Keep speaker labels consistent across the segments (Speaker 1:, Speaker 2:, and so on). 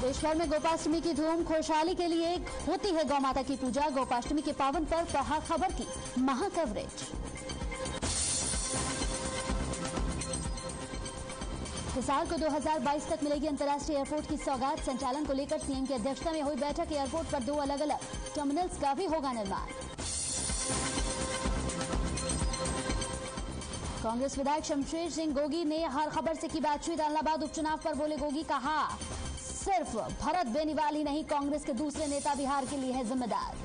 Speaker 1: देश भर में गोपाष्टमी की धूम, खुशहाली के लिए होती है गौ माता की पूजा। गोपाष्टमी के पावन पर्व पर खबर की महा कवरेज। इस साल को 2022 तक मिलेगी अंतर्राष्ट्रीय एयरपोर्ट की सौगात। संचालन को लेकर सीएम की अध्यक्षता में हुई बैठक। एयरपोर्ट पर 2 अलग अलग टर्मिनल्स का भी होगा निर्माण। कांग्रेस विधायक शमशेर सिंह गोगी ने हर खबर से की बातचीत। इलाहाबाद उपचुनाव पर बोले गोगी, कहा सिर्फ भरत बेनीवाल ही नहीं, कांग्रेस के दूसरे नेता बिहार के लिए है जिम्मेदार।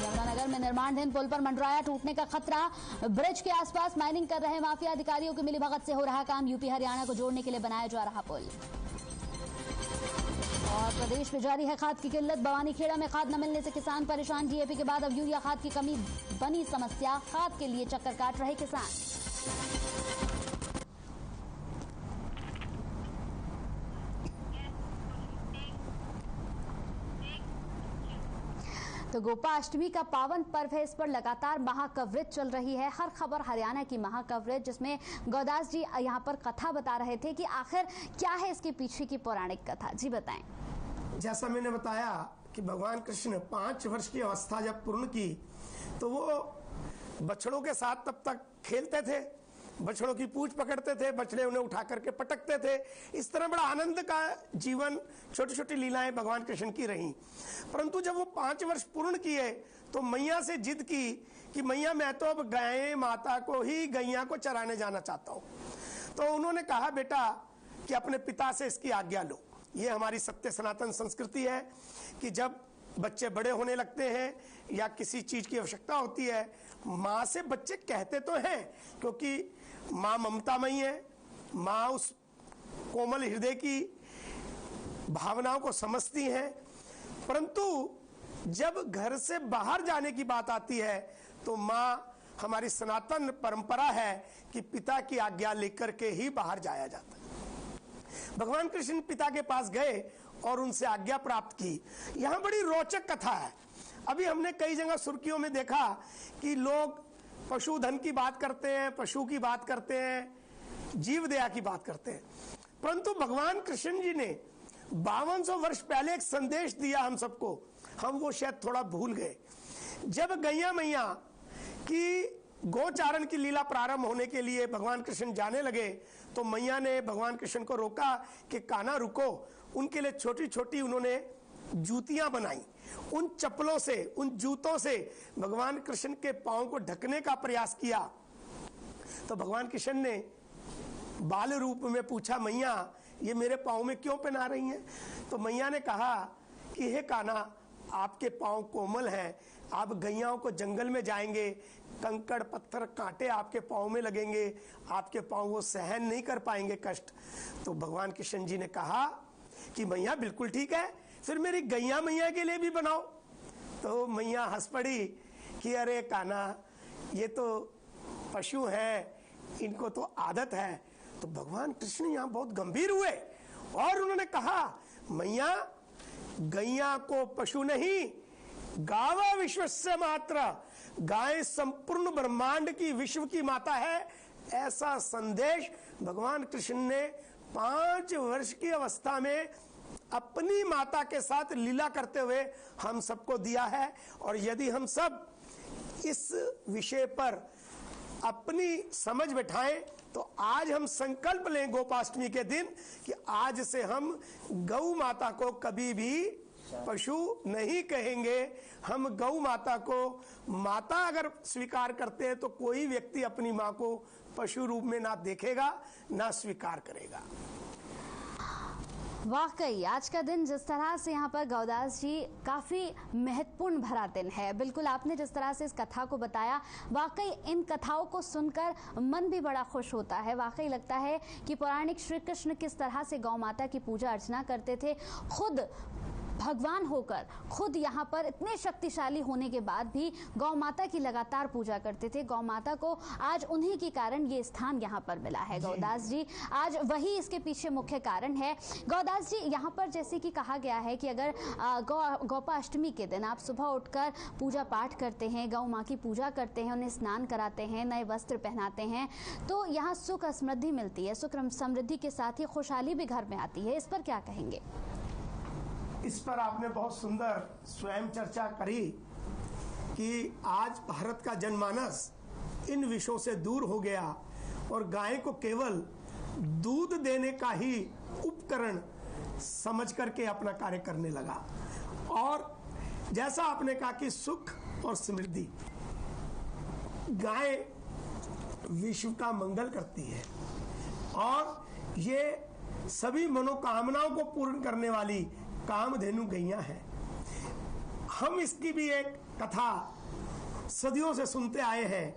Speaker 1: यमुनानगर में निर्माणाधीन पुल पर मंडराया टूटने का खतरा। ब्रिज के आसपास माइनिंग कर रहे माफिया अधिकारियों की मिलीभगत से हो रहा काम। यूपी हरियाणा को जोड़ने के लिए बनाया जा रहा पुल। और प्रदेश में जारी है खाद की किल्लत। बवानीखेड़ा में खाद न मिलने से किसान परेशान। डीएपी के बाद अब यूरिया खाद की कमी बनी समस्या। खाद के लिए चक्कर काट रहे किसान। तो गोपाष्टमी का पावन पर्व है, इस पर लगातार महा कवरेज चल रही है। हर खबर हरियाणा की महा कवरेज, जिसमें गौदास जी यहाँ पर कथा बता रहे थे कि आखिर क्या है इसके पीछे की पौराणिक कथा। जी बताएं।
Speaker 2: जैसा मैंने बताया कि भगवान कृष्ण 5 वर्ष की अवस्था जब पूर्ण की तो वो बछड़ों के साथ तब तक खेलते थे, बछड़ों की पूंछ पकड़ते थे, बछड़े उन्हें उठा करके पटकते थे। इस तरह बड़ा आनंद का जीवन, छोटी छोटी लीलाएं भगवान कृष्ण की रही। परंतु जब वो 5 वर्ष पूर्ण किए तो मैया से जिद की कि मैया मैं तो अब गाय माता को ही गैया को चराने जाना चाहता हूँ। तो उन्होंने कहा बेटा कि अपने पिता से इसकी आज्ञा लो। ये हमारी सत्य सनातन संस्कृति है कि जब बच्चे बड़े होने लगते हैं या किसी चीज की आवश्यकता होती है, माँ से बच्चे कहते तो हैं क्योंकि माँ ममतामयी है, माँ उस कोमल हृदय की भावनाओं को समझती है। परंतु जब घर से बाहर जाने की बात आती है तो माँ, हमारी सनातन परंपरा है कि पिता की आज्ञा लेकर के ही बाहर जाया जाता है। भगवान कृष्ण पिता के पास गए और उनसे आज्ञा प्राप्त की। यहां बड़ी रोचक कथा है। अभी हमने कई जगह सुर्खियों में देखा कि लोग पशुधन की बात करते हैं, पशु की बात करते हैं, जीव दया की बात करते हैं। परंतु भगवान कृष्ण जी ने 5200 वर्ष पहले एक संदेश दिया हम सबको, हम वो शायद थोड़ा भूल गए। जब गैया मैया की गोचारण की लीला प्रारंभ होने के लिए भगवान कृष्ण जाने लगे तो मैया ने भगवान कृष्ण को रोका कि कान्हा रुको। उनके लिए छोटी छोटी उन्होंने जूतियां बनाई। उन चप्पलों से, उन जूतों से भगवान कृष्ण के पांव को ढकने का प्रयास किया। तो भगवान कृष्ण ने बाल रूप में पूछा, मैया ये मेरे पांव में क्यों पहना रही हैं? तो मैया ने कहा कि हे कान्हा, आपके पांव कोमल हैं, आप गैयाओं को जंगल में जाएंगे, कंकड़ पत्थर कांटे आपके पांव में लगेंगे, आपके पांव वो सहन नहीं कर पाएंगे कष्ट। तो भगवान कृष्ण जी ने कहा कि मैया बिल्कुल ठीक है, फिर मेरी गैया मैया के लिए भी बनाओ। तो मैया हंस पड़ी कि अरे कान्हा, ये तो पशु हैं, इनको तो आदत है। तो भगवान कृष्ण यहाँ बहुत गंभीर हुए और उन्होंने कहा, मैया गैया को पशु नहीं, गावा विश्वस्य मात्र, गाय संपूर्ण ब्रह्मांड की, विश्व की माता है। ऐसा संदेश भगवान कृष्ण ने 5 वर्ष की अवस्था में अपनी माता के साथ लीला करते हुए हम सबको दिया है। और यदि हम सब इस विषय पर अपनी समझ बैठाएं तो आज हम संकल्प लें गोपाष्टमी के दिन कि आज से हम गौ माता को कभी भी पशु नहीं कहेंगे। हम गौ माता को माता अगर स्वीकार करते हैं तो कोई व्यक्ति अपनी माँ को पशु रूप में ना देखेगा, ना स्वीकार करेगा।
Speaker 1: वाकई आज का दिन जिस तरह से यहाँ पर गौदास जी, काफी महत्वपूर्ण भरा दिन है। बिल्कुल आपने जिस तरह से इस कथा को बताया, वाकई इन कथाओं को सुनकर मन भी बड़ा खुश होता है। वाकई लगता है कि पौराणिक श्री कृष्ण किस तरह से गौ माता की पूजा अर्चना करते थे। खुद भगवान होकर खुद यहाँ पर इतने शक्तिशाली होने के बाद भी गौ माता की लगातार पूजा करते थे। गौ माता को आज उन्हीं के कारण ये स्थान यहाँ पर मिला है। गौदास जी, आज वही इसके पीछे मुख्य कारण है। गौदास जी, यहाँ पर जैसे कि कहा गया है कि अगर गोपाष्टमी के दिन आप सुबह उठकर पूजा पाठ करते हैं, गौ माँ की पूजा करते हैं, उन्हें स्नान कराते हैं, नए वस्त्र पहनाते हैं, तो यहाँ सुख समृद्धि मिलती है। सुख समृद्धि के साथ ही खुशहाली भी घर में आती है। इस पर क्या कहेंगे?
Speaker 2: इस पर आपने बहुत सुंदर स्वयं चर्चा करी कि आज भारत का जनमानस इन विषयों से दूर हो गया और गाय को केवल दूध देने का ही उपकरण समझ करके अपना कार्य करने लगा। और जैसा आपने कहा कि सुख और समृद्धि, गाय विश्व का मंगल करती है और ये सभी मनोकामनाओं को पूर्ण करने वाली कामधेनु गैया है। हम इसकी भी एक कथा सदियों से सुनते आए हैं,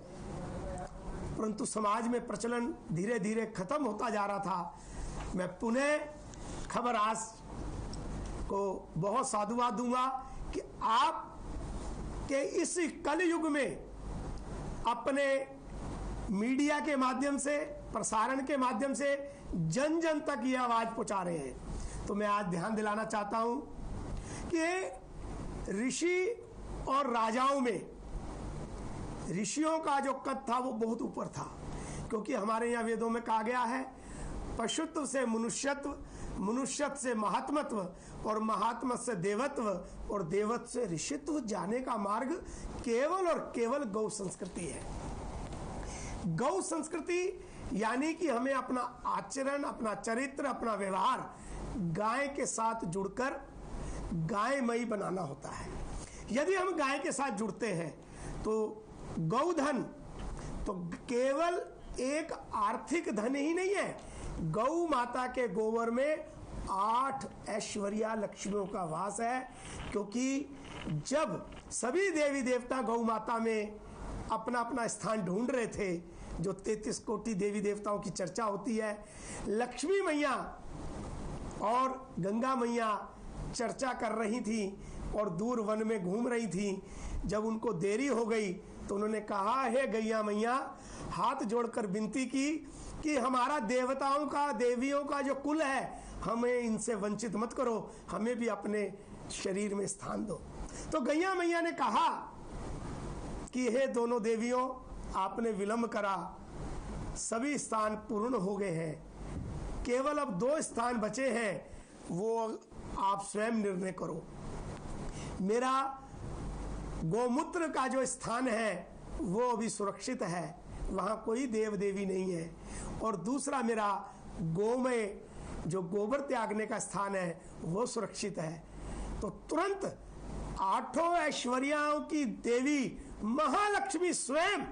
Speaker 2: परंतु समाज में प्रचलन धीरे धीरे खत्म होता जा रहा था। मैं पुनः खबर आज को बहुत साधुवाद दूंगा कि आप के इस कलयुग में अपने मीडिया के माध्यम से, प्रसारण के माध्यम से जन जन तक ये आवाज पहुंचा रहे हैं। तो मैं आज ध्यान दिलाना चाहता हूं कि ऋषि और राजाओं में ऋषियों का जो कद था वो बहुत ऊपर था, क्योंकि हमारे यहाँ वेदों में कहा गया है पशुत्व से मनुष्यत्व, मनुष्यत्व से महात्मत्व और महात्मा से देवत्व और देवत्व से ऋषित्व जाने का मार्ग केवल और केवल गौ संस्कृति है। गौ संस्कृति यानी कि हमें अपना आचरण, अपना चरित्र, अपना व्यवहार गाय के साथ जुड़कर गायमयी बनाना होता है। यदि हम गाय के साथ जुड़ते हैं तो गौधन तो केवल एक आर्थिक धन ही नहीं है, गौ माता के गोबर में 8 ऐश्वर्या लक्ष्मियों का वास है। क्योंकि जब सभी देवी देवता गौ माता में अपना अपना स्थान ढूंढ रहे थे, जो 33 कोटि देवी देवताओं की चर्चा होती है, लक्ष्मी मैया और गंगा मैया चर्चा कर रही थी और दूर वन में घूम रही थी। जब उनको देरी हो गई तो उन्होंने कहा, हे गैया मैया, हाथ जोड़कर विनती की कि हमारा देवताओं का, देवियों का जो कुल है, हमें इनसे वंचित मत करो, हमें भी अपने शरीर में स्थान दो। तो गैया मैया ने कहा कि हे दोनों देवियों, आपने विलंब करा, सभी स्थान पूर्ण हो गए हैं, केवल अब 2 स्थान बचे हैं, वो आप स्वयं निर्णय करो। मेरा गोमूत्र का जो स्थान है वो अभी सुरक्षित है, वहां कोई देव देवी नहीं है, और दूसरा मेरा गोमय जो गोबर त्यागने का स्थान है वो सुरक्षित है। तो तुरंत 8 ऐश्वर्याओं की देवी महालक्ष्मी स्वयं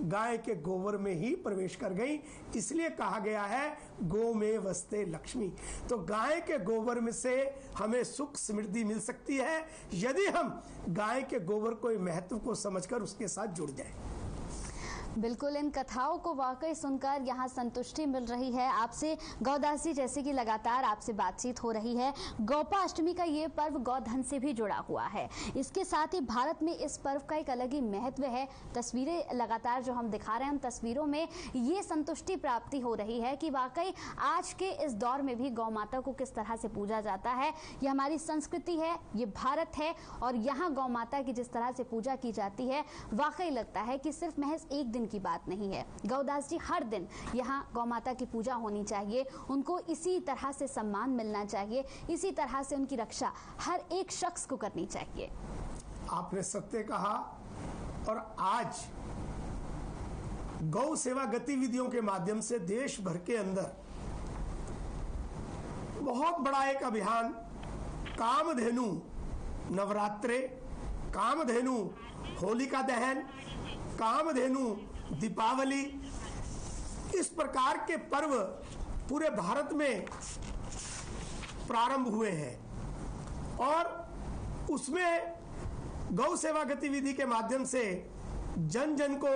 Speaker 2: गाय के गोबर में ही प्रवेश कर गई। इसलिए कहा गया है गो में वसते लक्ष्मी। तो गाय के गोबर में से हमें सुख समृद्धि मिल सकती है यदि हम गाय के गोबर को महत्व को समझकर उसके साथ जुड़ जाएं।
Speaker 1: बिल्कुल, इन कथाओं को वाकई सुनकर यहाँ संतुष्टि मिल रही है। आपसे गौदास जी, जैसे कि लगातार आपसे बातचीत हो रही है, गोपाष्टमी का ये पर्व गौधन से भी जुड़ा हुआ है। इसके साथ ही भारत में इस पर्व का एक अलग ही महत्व है। तस्वीरें लगातार जो हम दिखा रहे हैं, उन तस्वीरों में ये संतुष्टि प्राप्ति हो रही है कि वाकई आज के इस दौर में भी गौ माता को किस तरह से पूजा जाता है। ये हमारी संस्कृति है, ये भारत है, और यहाँ गौ माता की जिस तरह से पूजा की जाती है, वाकई लगता है कि सिर्फ महज एक दिन की बात नहीं है। गौदास जी, हर दिन यहाँ गौ माता की पूजा होनी चाहिए, उनको इसी तरह से सम्मान मिलना चाहिए, इसी तरह से उनकी रक्षा हर एक शख्स को करनी चाहिए।
Speaker 2: आपने सत्य कहा। और आज गौ सेवा गतिविधियों के माध्यम से देश भर के अंदर बहुत बड़ा एक अभियान कामधेनु नवरात्रे, कामधेनु होलिका दहन, कामधेनु दीपावली, इस प्रकार के पर्व पूरे भारत में प्रारंभ हुए हैं। और उसमें गौ सेवा गतिविधि के माध्यम से जन जन को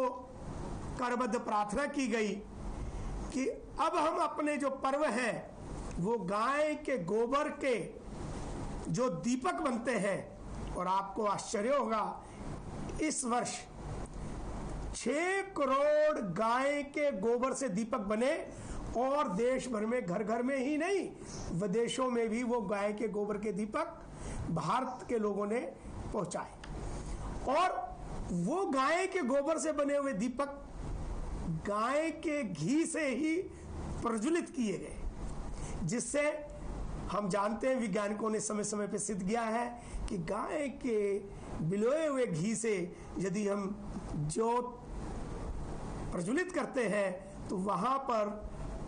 Speaker 2: करबद्ध प्रार्थना की गई कि अब हम अपने जो पर्व हैं वो गाय के गोबर के जो दीपक बनते हैं, और आपको आश्चर्य होगा, इस वर्ष 6 करोड़ गाय के गोबर से दीपक बने, और देश भर में, घर घर में ही नहीं, विदेशों में भी वो गाय के गोबर के दीपक भारत के लोगों ने पहुंचाए। और वो गाय के गोबर से बने हुए दीपक गाय के घी से ही प्रज्वलित किए गए, जिससे हम जानते हैं, वैज्ञानिकों ने समय समय पर सिद्ध किया है कि गाय के बिलोए हुए घी से यदि हम ज्योत प्रज्वलित करते हैं तो वहां पर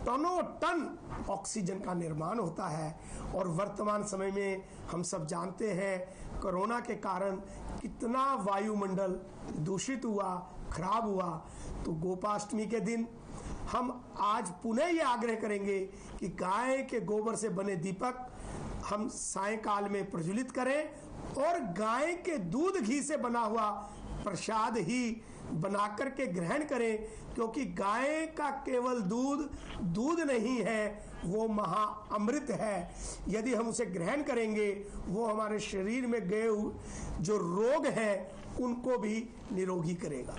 Speaker 2: टनों टन ऑक्सीजन का निर्माण होता है। और वर्तमान समय में हम सब जानते हैं कोरोना के कारण कितना वायुमंडल दूषित हुआ, खराब हुआ। तो गोपाष्टमी के दिन हम आज पुनः ये आग्रह करेंगे कि गाय के गोबर से बने दीपक हम सायंकाल में प्रज्वलित करें, और गाय के दूध घी से बना हुआ प्रसाद ही बना करके ग्रहण करें, क्योंकि गाय का केवल दूध नहीं है, वो महा अमृत है। यदि हम उसे ग्रहण करेंगे, वो हमारे शरीर में गए जो रोग हैं उनको भी निरोगी करेगा।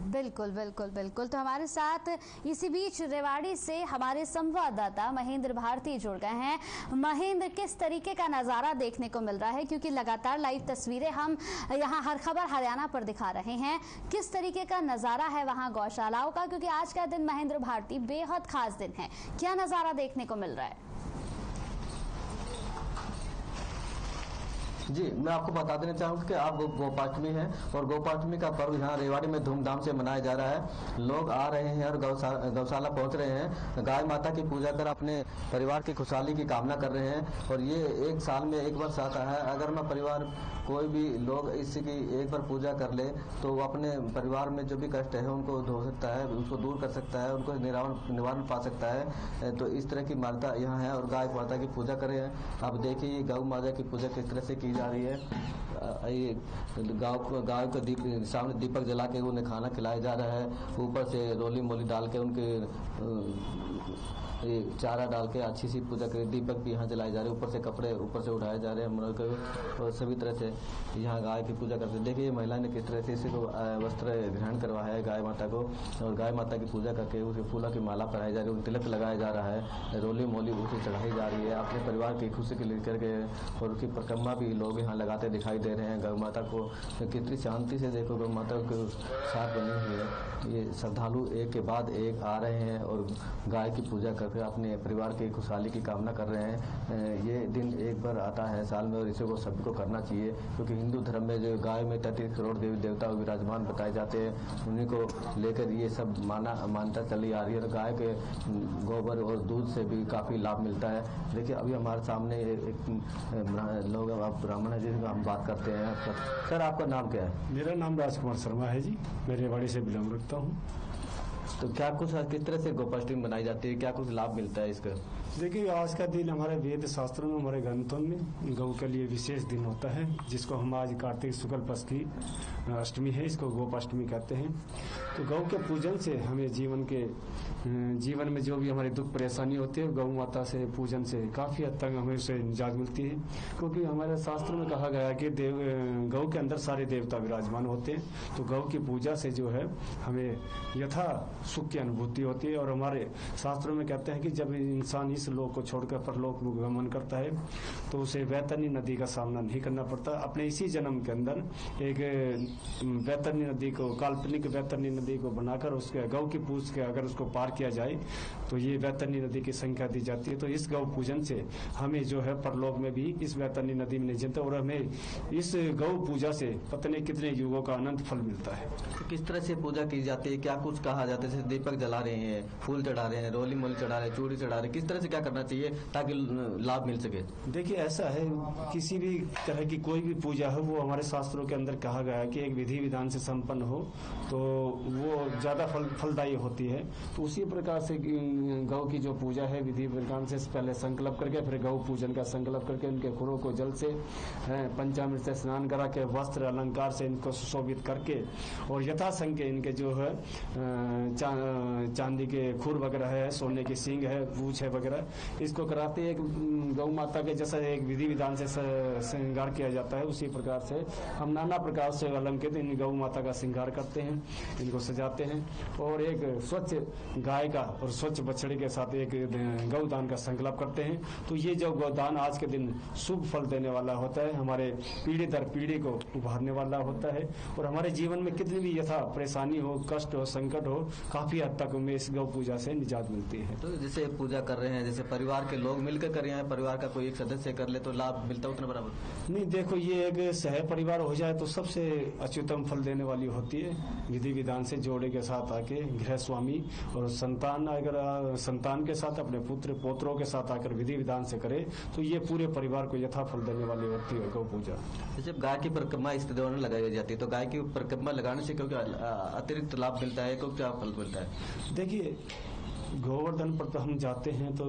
Speaker 1: बिल्कुल बिल्कुल बिल्कुल। तो हमारे साथ इसी बीच रेवाड़ी से हमारे संवाददाता महेंद्र भारती जुड़ गए हैं। महेंद्र, किस तरीके का नज़ारा देखने को मिल रहा है, क्योंकि लगातार लाइव तस्वीरें हम यहाँ हर खबर हरियाणा पर दिखा रहे हैं, किस तरीके का नज़ारा है वहाँ गौशालाओं का, क्योंकि आज का दिन महेंद्र भारती बेहद खास दिन है, क्या नज़ारा देखने को मिल रहा है?
Speaker 3: जी, मैं आपको बता देना चाहूँगा कि आप गोपाष्टमी है, और गोपाष्टमी का पर्व यहाँ रेवाड़ी में धूमधाम से मनाया जा रहा है। लोग आ रहे हैं और गौशाला पहुँच रहे हैं, गाय माता की पूजा कर अपने परिवार की खुशहाली की कामना कर रहे हैं। और ये एक साल में एक वर्ष आता है। अगर मैं परिवार कोई भी लोग इसकी एक बार पूजा कर ले तो वो अपने परिवार में जो भी कष्ट है उनको धो सकता है, उसको दूर कर सकता है, उनको निवारण पा सकता है। तो इस तरह की मान्यता यहाँ है। और गाय माता की पूजा करें। अब देखिए गौ माता की पूजा किस तरह से की जा रही है। ये गाँव के सामने दीपक जला के उन्हें खाना खिलाया जा रहा है, ऊपर से रोली मोली डाल के उनके ये चारा डाल के अच्छी सी पूजा करें। दीपक भी यहाँ जलाए जा रहे हैं, ऊपर से कपड़े ऊपर से उठाए जा रहे हैं हम लोग, और सभी तरह से यहाँ गाय की पूजा करते हैं। देखिए महिला ने किस तरह से इसी को वस्त्र ग्रहण करवाया है गाय माता को, और गाय माता की पूजा करके उसे फूलों की माला पहनाई जा रही है, तिलक लगाया जा रहा है, रोली मोली उसे चढ़ाई जा रही है अपने परिवार की खुशी के लेकर के। और उसकी परिक्रमा भी लोग यहाँ लगाते दिखाई दे रहे हैं। गौ माता को कितनी शांति से देखो, गौ माता के साथ बनी हुई है। ये श्रद्धालु एक के बाद एक आ रहे हैं और गाय की पूजा करके अपने परिवार की खुशहाली की कामना कर रहे हैं। ये दिन एक बार आता है साल में, और इसे वो सभी को करना चाहिए, क्योंकि हिंदू धर्म में जो गाय में 33 करोड़ देवी देवता विराजमान बताए जाते हैं, उन्हीं को लेकर ये सब मान्यता चली आ रही है। और गाय के गोबर और दूध से भी काफ़ी लाभ मिलता है। देखिए अभी हमारे सामने एक लोग, आप ब्राह्मण है जिनका हम बात करते हैं। सर आपका नाम क्या है?
Speaker 4: मेरा नाम राजकुमार शर्मा है जी, मैं रेवाड़ी से बिलोंग रखता हूँ।
Speaker 3: तो क्या कुछ किस तरह से गोपाष्टमी बनाई जाती है, क्या कुछ लाभ मिलता है इसका?
Speaker 4: देखिए आज का दिन हमारे वेद शास्त्रों में, हमारे ग्रंथों में गौ के लिए विशेष दिन होता है, जिसको हम आज कार्तिक शुक्ल पक्ष की अष्टमी है, इसको गोपाष्टमी कहते हैं। तो गौ के पूजन से हमें जीवन में जो भी हमारी दुख परेशानी होती है, गौ माता से पूजन से काफ़ी हद तक हमें उससे निजात मिलती है। क्योंकि हमारे शास्त्रों में कहा गया कि गौ के अंदर सारे देवता विराजमान होते हैं। तो गौ की पूजा से जो है हमें यथा सुख की अनुभूति होती है। और हमारे शास्त्रों में कहते हैं कि जब इंसान इस लोक को छोड़कर परलोक में गमन करता है तो उसे वैतरणी नदी का सामना नहीं करना पड़ता। अपने इसी जन्म के अंदर एक वैतरणी नदी को, काल्पनिक वैतरणी नदी को बनाकर उसके गौ की पूज के अगर उसको पार किया जाए तो ये वैतरणी नदी की संख्या दी जाती है। तो इस गौ पूजन से हमें जो है परलोक में भी इस वैतरणी नदी में निजता, और हमें इस गौ पूजा से पता नहीं कितने युगों का अनंत फल मिलता है।
Speaker 3: तो किस तरह से पूजा की जाती है, क्या कुछ कहा जाता है? जैसे दीपक जला रहे हैं, फूल चढ़ा रहे हैं, रोली मोली चढ़ा रहे हैं, चूड़ी चढ़ा रहे हैं, किस तरह से क्या करना चाहिए ताकि लाभ मिल सके?
Speaker 4: देखिए ऐसा है, किसी भी तरह की कोई भी पूजा हो वो हमारे शास्त्रों के अंदर कहा गया है कि एक विधि विधान से संपन्न हो तो वो ज्यादा फलदायी होती है। तो उसी प्रकार से गौ की जो पूजा है विधि विधान से पहले संकल्प करके फिर गौ पूजन का संकल्प करके उनके खुरों को जल से पंचामृत से स्नान करा के वस्त्र अलंकार से इनको सुशोभित करके और यथासंख्य इनके जो है चांदी के खुर वगैरह है, सोने की सींग है, पूछ है वगैरह, इसको कराते एक गौ माता के जैसा एक विधि विधान से श्रृंगार किया जाता है। उसी प्रकार से हम नाना प्रकार से अलंकृत इन गौ माता का श्रृंगार करते हैं, इनको सजाते हैं और एक स्वच्छ गाय का और स्वच्छ बछड़े के साथ एक गौदान का संकल्प करते हैं। तो ये जो गौदान आज के दिन शुभ फल देने वाला होता है, हमारे पीढ़ी दर पीढ़ी को उभारने वाला होता है और हमारे जीवन में कितनी भी यथा परेशानी हो, कष्ट हो, संकट हो, काफी हद तक हमें इस गौ पूजा से निजात मिलती है।
Speaker 3: तो जैसे पूजा कर रहे हैं, जैसे परिवार के लोग मिलकर कर रहे हैं, परिवार का कोई एक सदस्य कर ले तो लाभ मिलता है उतना बराबर?
Speaker 4: नहीं, देखो ये एक सह परिवार हो जाए तो सबसे अच्युतम फल देने वाली होती है। विधि विधान से जोड़े के साथ आके गृह स्वामी और संतान अगर संतान के साथ अपने पुत्र पोत्रों के साथ आकर विधि विधान से करे तो ये पूरे परिवार को यथा फल देने वाली होती है गौ पूजा।
Speaker 3: जब गाय की परिक्रमा इस दौरान लगाई जाती है तो गाय की परिक्रमा लगाने से क्योंकि अतिरिक्त लाभ मिलता है, क्यों क्या फल मिलता है?
Speaker 4: देखिए, गोवर्धन पर तो हम जाते हैं तो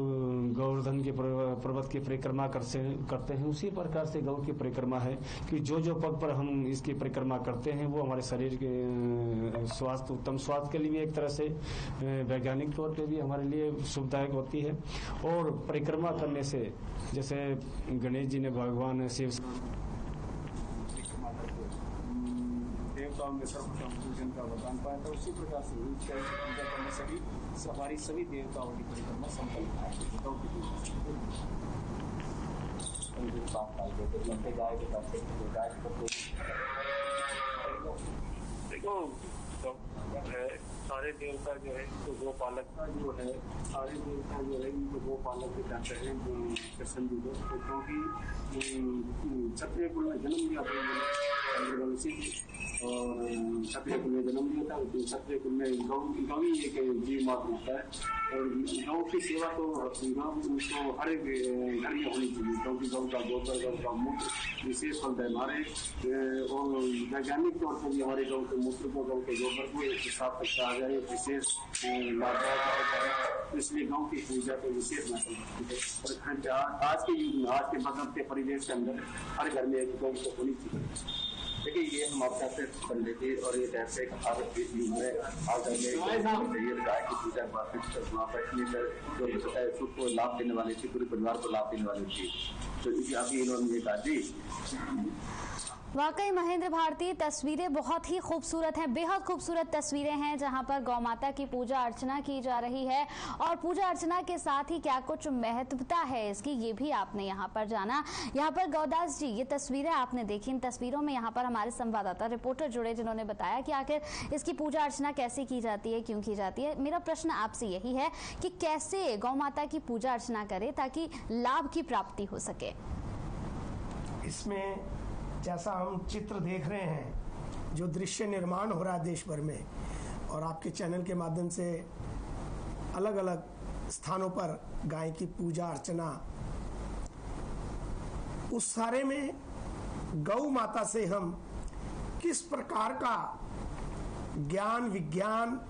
Speaker 4: गोवर्धन के पर्वत की परिक्रमा करते हैं। उसी प्रकार से गौ की परिक्रमा है कि जो जो पग पर हम इसकी परिक्रमा करते हैं वो हमारे शरीर के स्वास्थ्य, उत्तम स्वास्थ्य के लिए भी एक तरह से वैज्ञानिक तौर पे भी हमारे लिए शुभदायक होती है। और परिक्रमा करने से जैसे गणेश जी ने भगवान शिव देवताओं में सर्वप्रथम पूजन का वरदान पाया था, उसी प्रकार से पूजा करने से भी हमारी सभी देवताओं की परिक्रमा संकल्प है। देखो सारे देवता जो है तो गोपालक का जो है, सारे देवता जो है इनको गोपालक के जाते हैं कृष्ण जी को, क्योंकि क्षत्रिय कुल में जन्म लिया चंद्रवंशी और क्षत्रिय कुल में जन्म लिया था। क्षत्रिय कुल में गौ ही एक जीव मात्र होता है और गौ की सेवा तो उसको हर एक घर में होनी चाहिए, क्योंकि गौ का गोबर, गौ का मूत्र विशेष फल है हमारे। और वैज्ञानिक तौर पर भी हमारे गौ के मूत्र को, गौ के गोबर को एक हिसाब तक कहा जाए विशेष लाभदायक होता है। इसलिए गौ की पूजा को विशेष महत्व है। और आज के युग में, आज के बदलते परिवेश के अंदर हर घर में एक गौ तो होनी चाहिए। देखिए, ये हम आपके साथ कर लेते और ये जैसे गाय की पूजा जो होता है खुद को लाभ देने वाली थी, पूरे परिवार को लाभ देने वाली थी। तो अभी इन्होंने ये कहा जी।
Speaker 1: वाकई महेंद्र भारती, तस्वीरें बहुत ही खूबसूरत हैं, बेहद खूबसूरत तस्वीरें हैं जहां पर गौ माता की पूजा अर्चना की जा रही है और पूजा अर्चना के साथ ही क्या कुछ महत्वता है इसकी, ये भी आपने यहां पर जाना। यहां पर गौदास जी, ये तस्वीरें आपने देखी, इन तस्वीरों में यहां पर हमारे संवाददाता रिपोर्टर जुड़े जिन्होंने बताया कि आखिर इसकी पूजा अर्चना कैसे की जाती है, क्यों की जाती है। मेरा प्रश्न आपसे यही है कि कैसे गौ माता की पूजा अर्चना करें ताकि लाभ की प्राप्ति हो सके।
Speaker 2: इसमें जैसा हम चित्र देख रहे हैं, जो दृश्य निर्माण हो रहा है देश भर में और आपके चैनल के माध्यम से अलग अलग स्थानों पर गाय की पूजा अर्चना, उस सारे में गौ माता से हम किस प्रकार का ज्ञान, विज्ञान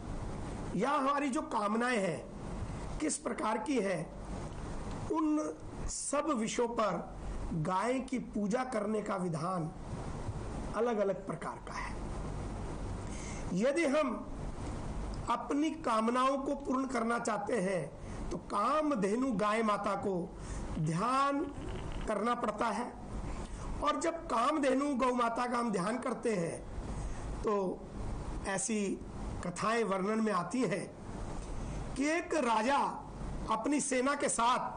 Speaker 2: या हमारी जो कामनाएं हैं किस प्रकार की है, उन सब विषयों पर गाय की पूजा करने का विधान अलग अलग प्रकार का है। यदि हम अपनी कामनाओं को पूर्ण करना चाहते हैं तो कामधेनु गाय माता को ध्यान करना पड़ता है। और जब कामधेनु गौ माता का हम ध्यान करते हैं तो ऐसी कथाएं वर्णन में आती हैं कि एक राजा अपनी सेना के साथ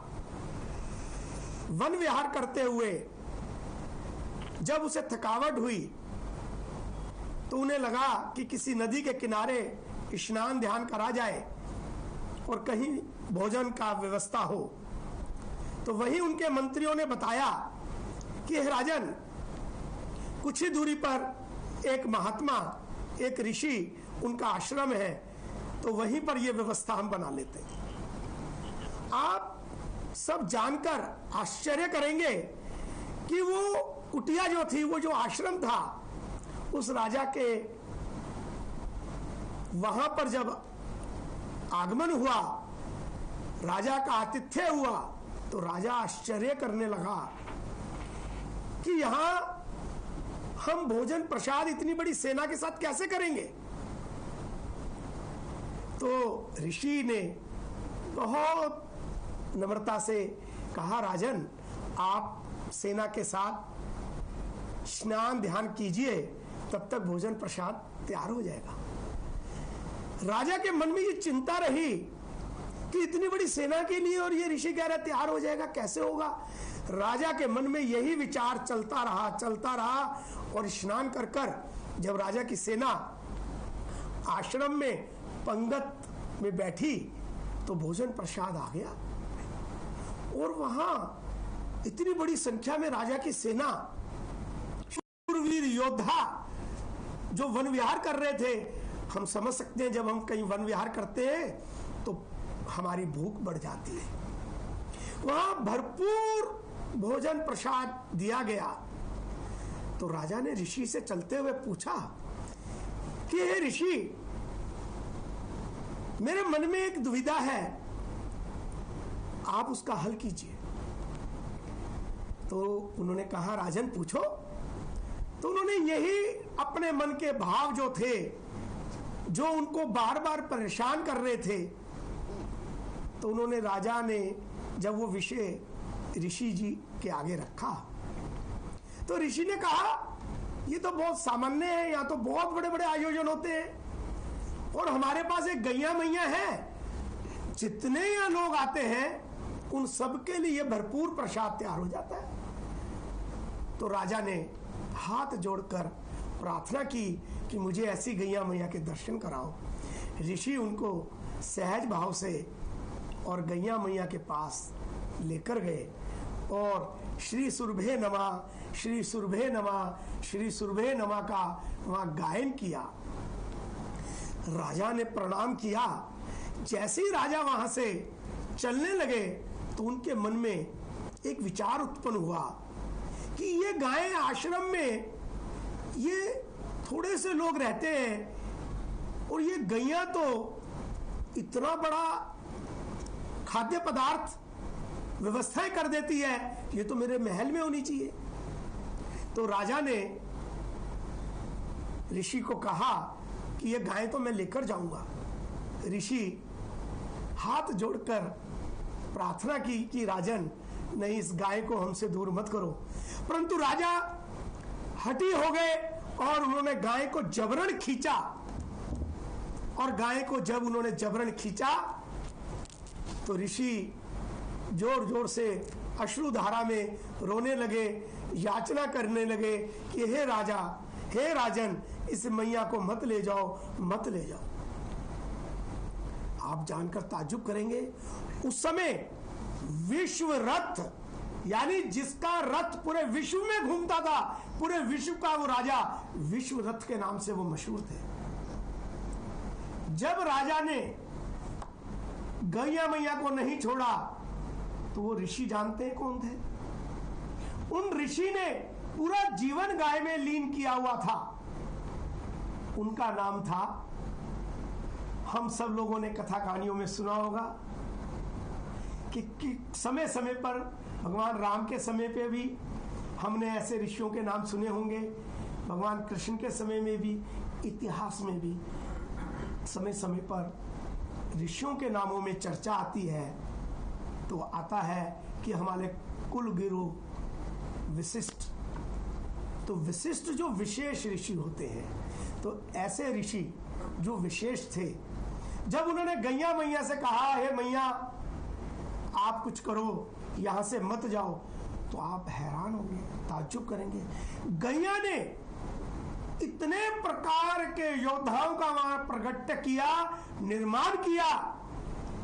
Speaker 2: वन विहार करते हुए जब उसे थकावट हुई तो उन्हें लगा कि किसी नदी के किनारे स्नान ध्यान करा जाए और कहीं भोजन का व्यवस्था हो। तो वहीं उनके मंत्रियों ने बताया कि राजन, कुछ ही दूरी पर एक महात्मा, एक ऋषि, उनका आश्रम है, तो वहीं पर यह व्यवस्था हम बना लेते हैं। आप सब जानकर आश्चर्य करेंगे कि वो कुटिया जो थी, वो जो आश्रम था, उस राजा के वहां पर जब आगमन हुआ राजा का आतिथ्य हुआ तो राजा आश्चर्य करने लगा कि यहां हम भोजन प्रसाद इतनी बड़ी सेना के साथ कैसे करेंगे। तो ऋषि ने बहुत नम्रता से कहा, राजन आप सेना के साथ स्नान ध्यान कीजिए, तब तक भोजन प्रसाद तैयार हो जाएगा। राजा के मन में ये चिंता रही कि इतनी बड़ी सेना के लिए और ये ऋषि कह रहा तैयार हो जाएगा, कैसे होगा। राजा के मन में यही विचार चलता रहा और स्नान कर कर जब राजा की सेना आश्रम में पंगत में बैठी तो भोजन प्रसाद आ गया और वहां इतनी बड़ी संख्या में राजा की सेना, शूरवीर योद्धा जो वन विहार कर रहे थे। हम समझ सकते हैं जब हम कहीं वन विहार करते हैं तो हमारी भूख बढ़ जाती है। वहां भरपूर भोजन प्रसाद दिया गया। तो राजा ने ऋषि से चलते हुए पूछा कि हे ऋषि, मेरे मन में एक दुविधा है, आप उसका हल कीजिए। तो उन्होंने कहा, राजन पूछो। तो उन्होंने यही अपने मन के भाव जो थे, जो उनको बार बार परेशान कर रहे थे, तो उन्होंने राजा ने जब वो विषय ऋषि जी के आगे रखा तो ऋषि ने कहा, ये तो बहुत सामान्य है, यहाँ तो बहुत बड़े बड़े आयोजन होते हैं और हमारे पास एक गैया मैया है, जितने यहाँ लोग आते हैं उन सबके लिए भरपूर प्रसाद तैयार हो जाता है। तो राजा ने हाथ जोड़कर प्रार्थना की कि मुझे ऐसी गैया मैया के दर्शन कराओ। ऋषि उनको सहज भाव से और गैया मैया के पास लेकर गए और श्री सुरभे नमा, श्री सुरभे नमा, श्री सुरभे नमा का वहां गायन किया। राजा ने प्रणाम किया। जैसे ही राजा वहां से चलने लगे तो उनके मन में एक विचार उत्पन्न हुआ कि ये गायें आश्रम में ये थोड़े से लोग रहते हैं और ये गैया तो इतना बड़ा खाद्य पदार्थ व्यवस्थाएं कर देती है, ये तो मेरे महल में होनी चाहिए। तो राजा ने ऋषि को कहा कि ये गाय तो मैं लेकर जाऊंगा। ऋषि हाथ जोड़कर प्रार्थना की कि राजन नहीं, इस गाय को हमसे दूर मत करो। परंतु राजा हठी हो गए और उन्होंने गाय को जबरन खींचा और गाय को जब उन्होंने जबरन खींचा तो ऋषि जोर जोर से अश्रुधारा में रोने लगे, याचना करने लगे कि हे राजा, हे राजन, इस मैया को मत ले जाओ, मत ले जाओ। आप जानकर ताज्जुब करेंगे, उस समय विश्व रथ, यानी जिसका रथ पूरे विश्व में घूमता था, पूरे विश्व का वो राजा विश्व रथ के नाम से वो मशहूर थे। जब राजा ने गैया मैया को नहीं छोड़ा तो वो ऋषि जानते हैं कौन थे? उन ऋषि ने पूरा जीवन गाय में लीन किया हुआ था। उनका नाम था, हम सब लोगों ने कथा कहानियों में सुना होगा कि समय समय पर भगवान राम के समय पे भी हमने ऐसे ऋषियों के नाम सुने होंगे, भगवान कृष्ण के समय में भी, इतिहास में भी समय समय पर ऋषियों के नामों में चर्चा आती है तो आता है कि हमारे कुल गुरु विशिष्ट। तो विशिष्ट जो विशेष ऋषि होते हैं, तो ऐसे ऋषि जो विशेष थे, जब उन्होंने गैया मैया से कहा, हे मैया आप कुछ करो, यहां से मत जाओ, तो आप हैरान होंगे, ताज्जुब करेंगे। गैया ने इतने प्रकार के योद्धाओं का वहां प्रगट्य किया, निर्माण किया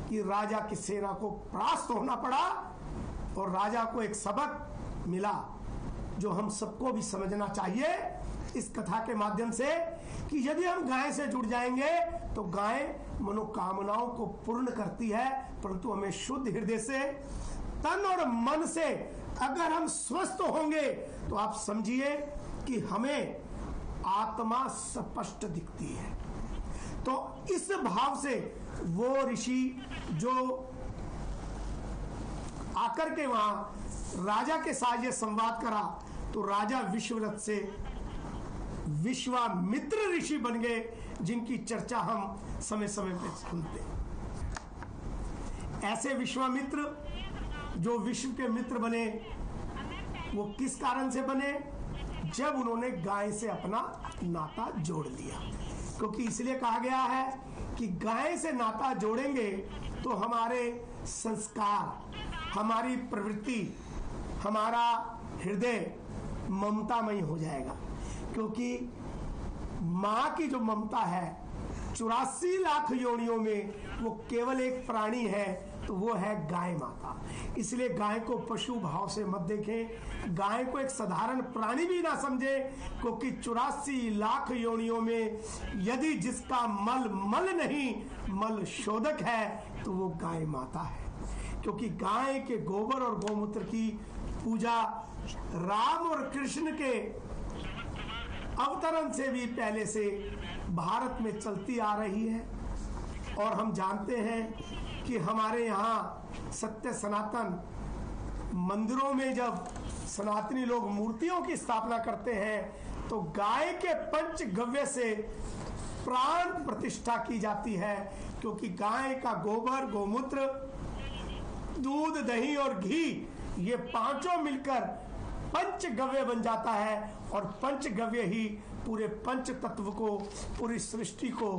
Speaker 2: कि राजा की सेना को परास्त होना पड़ा और राजा को एक सबक मिला जो हम सबको भी समझना चाहिए इस कथा के माध्यम से, कि यदि हम गाय से जुड़ जाएंगे तो गाय मनोकामनाओं को पूर्ण करती है, परंतु हमें शुद्ध हृदय से, तन और मन से अगर हम स्वस्थ होंगे तो आप समझिए कि हमें आत्मा स्पष्ट दिखती है। तो इस भाव से वो ऋषि जो आकर के वहां राजा के साथ ये संवाद करा तो राजा विश्वव्रत से विश्वामित्र ऋषि बन गए, जिनकी चर्चा हम समय समय पे सुनते हैं। ऐसे विश्वामित्र जो विश्व के मित्र बने, वो किस कारण से बने? जब उन्होंने गाय से अपना नाता जोड़ लिया। क्योंकि इसलिए कहा गया है कि गाय से नाता जोड़ेंगे तो हमारे संस्कार, हमारी प्रवृत्ति, हमारा हृदय ममतामयी हो जाएगा। क्योंकि माँ की जो ममता है 84 लाख योनियों में वो केवल एक प्राणी है, तो वो है गाय माता। इसलिए गाय को पशु भाव से मत देखें, गाय को एक साधारण प्राणी भी ना समझे, क्योंकि 84 लाख योनियों में यदि जिसका मल मल नहीं मल शोधक है तो वो गाय माता है। क्योंकि गाय के गोबर और गौमूत्र की पूजा राम और कृष्ण के अवतरण से भी पहले से भारत में चलती आ रही है। और हम जानते हैं कि हमारे यहाँ सत्य सनातन मंदिरों में जब सनातनी लोग मूर्तियों की स्थापना करते हैं तो गाय के पंचगव्य से प्राण प्रतिष्ठा की जाती है। क्योंकि गाय का गोबर, गोमूत्र, दूध, दही और घी, ये पांचों मिलकर पंचगव्य बन जाता है। और पंचगव्य ही पूरे पंच तत्व को, पूरी सृष्टि को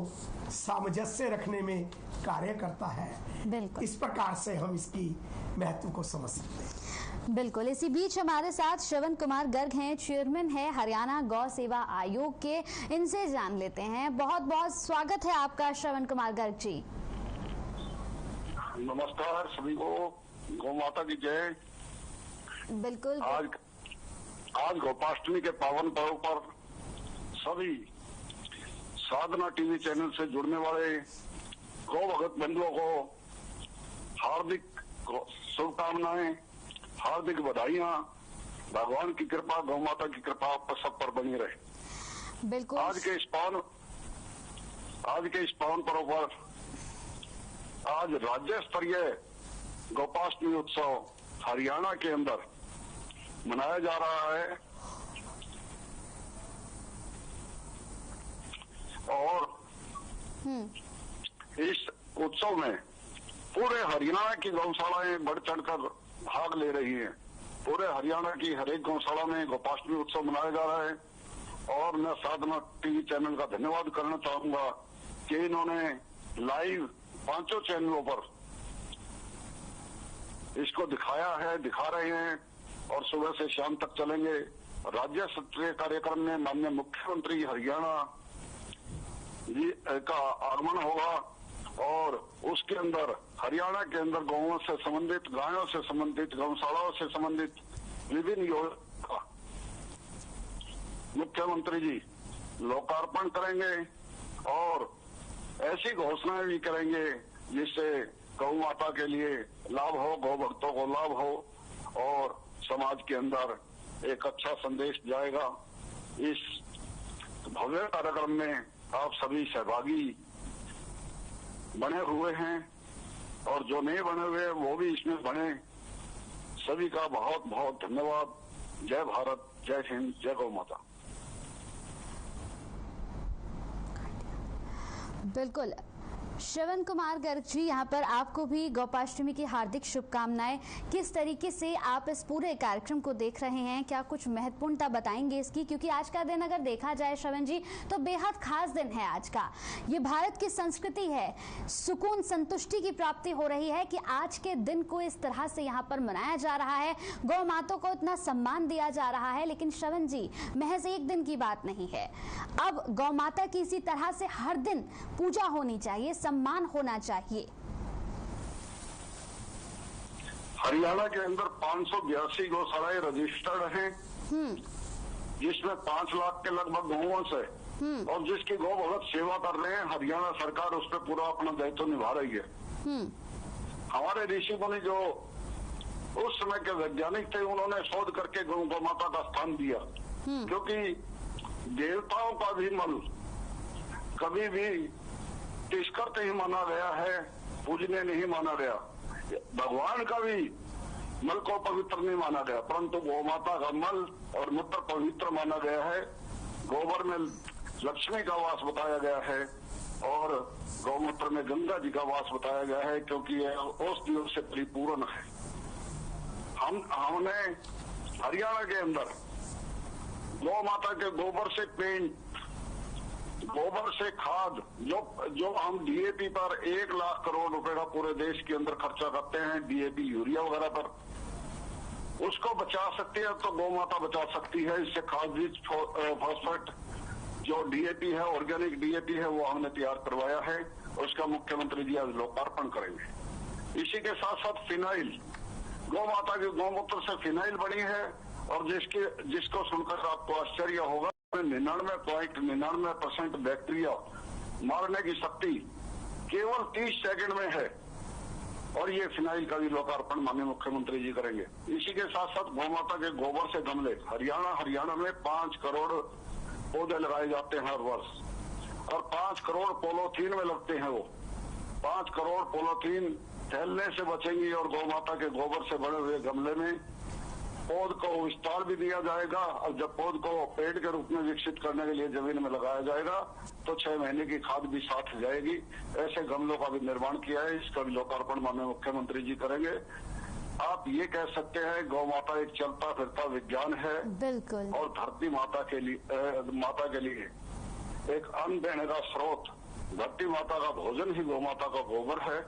Speaker 2: सामंजस्य रखने में कार्य करता है।
Speaker 1: बिल्कुल
Speaker 2: इस प्रकार से हम इसकी महत्व को समझ सकते हैं।
Speaker 1: बिल्कुल। इसी बीच हमारे साथ श्रवण कुमार गर्ग हैं, चेयरमैन है हरियाणा गौ सेवा आयोग के। इनसे जान लेते हैं। बहुत बहुत स्वागत है आपका श्रवण कुमार गर्ग जी।
Speaker 5: नमस्कार सभी को, गौ माता की जय।
Speaker 1: बिल्कुल।
Speaker 5: आज गोपाष्टमी के पावन पर्व पर सभी साधना टीवी चैनल से जुड़ने वाले गौ भगत बंधुओं को हार्दिक शुभकामनाएं, हार्दिक बधाइयां। भगवान की कृपा, गौ माता की कृपा आप पर सब पर बनी रहे।
Speaker 1: बिल्कुल।
Speaker 5: आज के इस पावन पर्व पर आज राज्य स्तरीय गोपाष्टमी उत्सव हरियाणा के अंदर मनाया जा रहा है। और इस उत्सव में पूरे हरियाणा की गौशालाएं बढ़ चढ़कर भाग ले रही हैं। पूरे हरियाणा की हर एक गौशाला में गोपाष्टमी उत्सव मनाया जा रहा है। और मैं साधना टीवी चैनल का धन्यवाद करना चाहूंगा कि इन्होंने लाइव 5 चैनलों पर इसको दिखाया है, दिखा रहे हैं और सुबह से शाम तक चलेंगे। राज्य स्तरीय कार्यक्रम में माननीय मुख्यमंत्री हरियाणा जी का आगमन होगा और उसके अंदर हरियाणा के अंदर गौओं से संबंधित, गायों से संबंधित, गौशालाओं से संबंधित विभिन्न योजना का मुख्यमंत्री जी लोकार्पण करेंगे और ऐसी घोषणाएं भी करेंगे जिससे गौ माता के लिए लाभ हो, गौ भक्तों को लाभ हो और समाज के अंदर एक अच्छा संदेश जाएगा। इस भव्य कार्यक्रम में आप सभी सहभागी बने हुए हैं और जो नहीं बने हुए वो भी इसमें बने। सभी का बहुत बहुत धन्यवाद। जय भारत, जय हिंद, जय गौ माता।
Speaker 1: बिल्कुल। श्रवण कुमार गर्ग जी, यहाँ पर आपको भी गोपाष्टमी की हार्दिक शुभकामनाएं। किस तरीके से आप इस पूरे कार्यक्रम को देख रहे हैं, क्या कुछ महत्वपूर्णता बताएंगे इसकी? क्योंकि आज का दिन अगर देखा जाए श्रवण जी तो बेहद खास दिन है आज का। ये भारत की संस्कृति है, सुकून संतुष्टि की प्राप्ति हो रही है कि आज के दिन को इस तरह से यहाँ पर मनाया जा रहा है, गौ माता को इतना सम्मान दिया जा रहा है। लेकिन श्रवण जी, महज एक दिन की बात नहीं है, अब गौ माता की इसी तरह से हर दिन पूजा होनी चाहिए, सम्मान होना चाहिए।
Speaker 5: हरियाणा के अंदर 582 गौशालाएं रजिस्टर्ड हैं, जिसमें 5 लाख के लगभग गौओं से और जिसकी गौ भगत सेवा कर रहे हैं। हरियाणा सरकार उस पर पूरा अपना दायित्व निभा रही है। हमारे ऋषि मुनि जो उस समय के वैज्ञानिक थे, उन्होंने शोध करके गौ माता का स्थान दिया। क्योंकि देवताओं का भी मल कभी भी तिष्कर नहीं माना गया है, पूजनीय नहीं माना गया। भगवान का भी मल को पवित्र नहीं माना गया, परंतु गौ माता का मल और मूत्र पवित्र माना गया है। गोबर में लक्ष्मी का वास बताया गया है और गौमूत्र में गंगा जी का वास बताया गया है, क्योंकि यह औषधियों से परिपूर्ण है। हमने हरियाणा के अंदर गौ माता के गोबर से पेंट, गोबर से खाद, जो हम डीएपी पर 1 लाख करोड़ रुपए का पूरे देश के अंदर खर्चा करते हैं, डीएपी यूरिया वगैरह पर, उसको बचा सकती है तो गौ माता बचा सकती है। इससे खाद बीज फॉस्फेट जो डीएपी है, ऑर्गेनिक डीएपी है, वो हमने तैयार करवाया है। उसका मुख्यमंत्री जी आज लोकार्पण करेंगे। इसी के साथ साथ फिनाइल, गौ माता के गौमूत्र से फिनाइल बनी है और जिसको सुनकर आपको आश्चर्य होगा, 99.99% बैक्टीरिया मारने की शक्ति केवल 30 सेकंड में है। और ये फिनाइल का भी लोकार्पण माननीय मुख्यमंत्री जी करेंगे। इसी के साथ साथ गौ माता के गोबर से गमले, हरियाणा में 5 करोड़ पौधे लगाए जाते हैं हर वर्ष और 5 करोड़ पॉलीथीन में लगते हैं। वो 5 करोड़ पॉलीथीन फैलने से बचेंगी और गौ माता के गोबर से बने हुए गमले में पौध को विस्तार भी दिया जाएगा। और जब पौध को पेड़ के रूप में विकसित करने के लिए जमीन में लगाया जाएगा तो 6 महीने की खाद भी साथ जाएगी। ऐसे गमलों का भी निर्माण किया है, इसका भी लोकार्पण माननीय मुख्यमंत्री जी करेंगे। आप ये कह सकते हैं गौ माता एक चलता फिरता विज्ञान है।
Speaker 1: बिल्कुल।
Speaker 5: और धरती माता के लिए एक अन्न देने का स्रोत, धरती माता का भोजन ही गौ माता का गोबर है।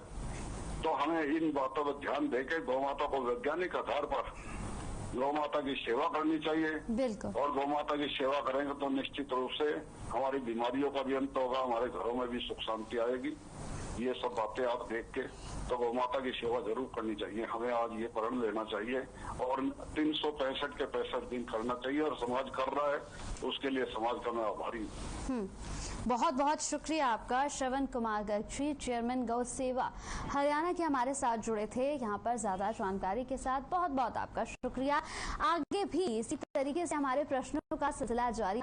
Speaker 5: तो हमें इन बातों पर ध्यान देकर गौ माता को वैज्ञानिक आधार पर गौ माता की सेवा करनी चाहिए।
Speaker 1: बिल्कुल।
Speaker 5: और गौ माता की सेवा करेंगे तो निश्चित रूप से हमारी बीमारियों का भी अंत होगा, हमारे घरों में भी सुख शांति आएगी। ये सब बातें आप देख के तो गौ माता की सेवा जरूर करनी चाहिए। हमें आज ये प्रण लेना चाहिए और 365 के 65 दिन करना चाहिए और समाज कर रहा है, उसके लिए समाज का मैं आभारी हूँ।
Speaker 1: बहुत बहुत शुक्रिया आपका। श्रवण कुमार गच्छी, चेयरमैन गौ सेवा हरियाणा के हमारे साथ जुड़े थे यहाँ पर ज्यादा जानकारी के साथ। बहुत बहुत आपका शुक्रिया। आगे भी इसी तरीके से हमारे प्रश्नों का सिलसिला जारी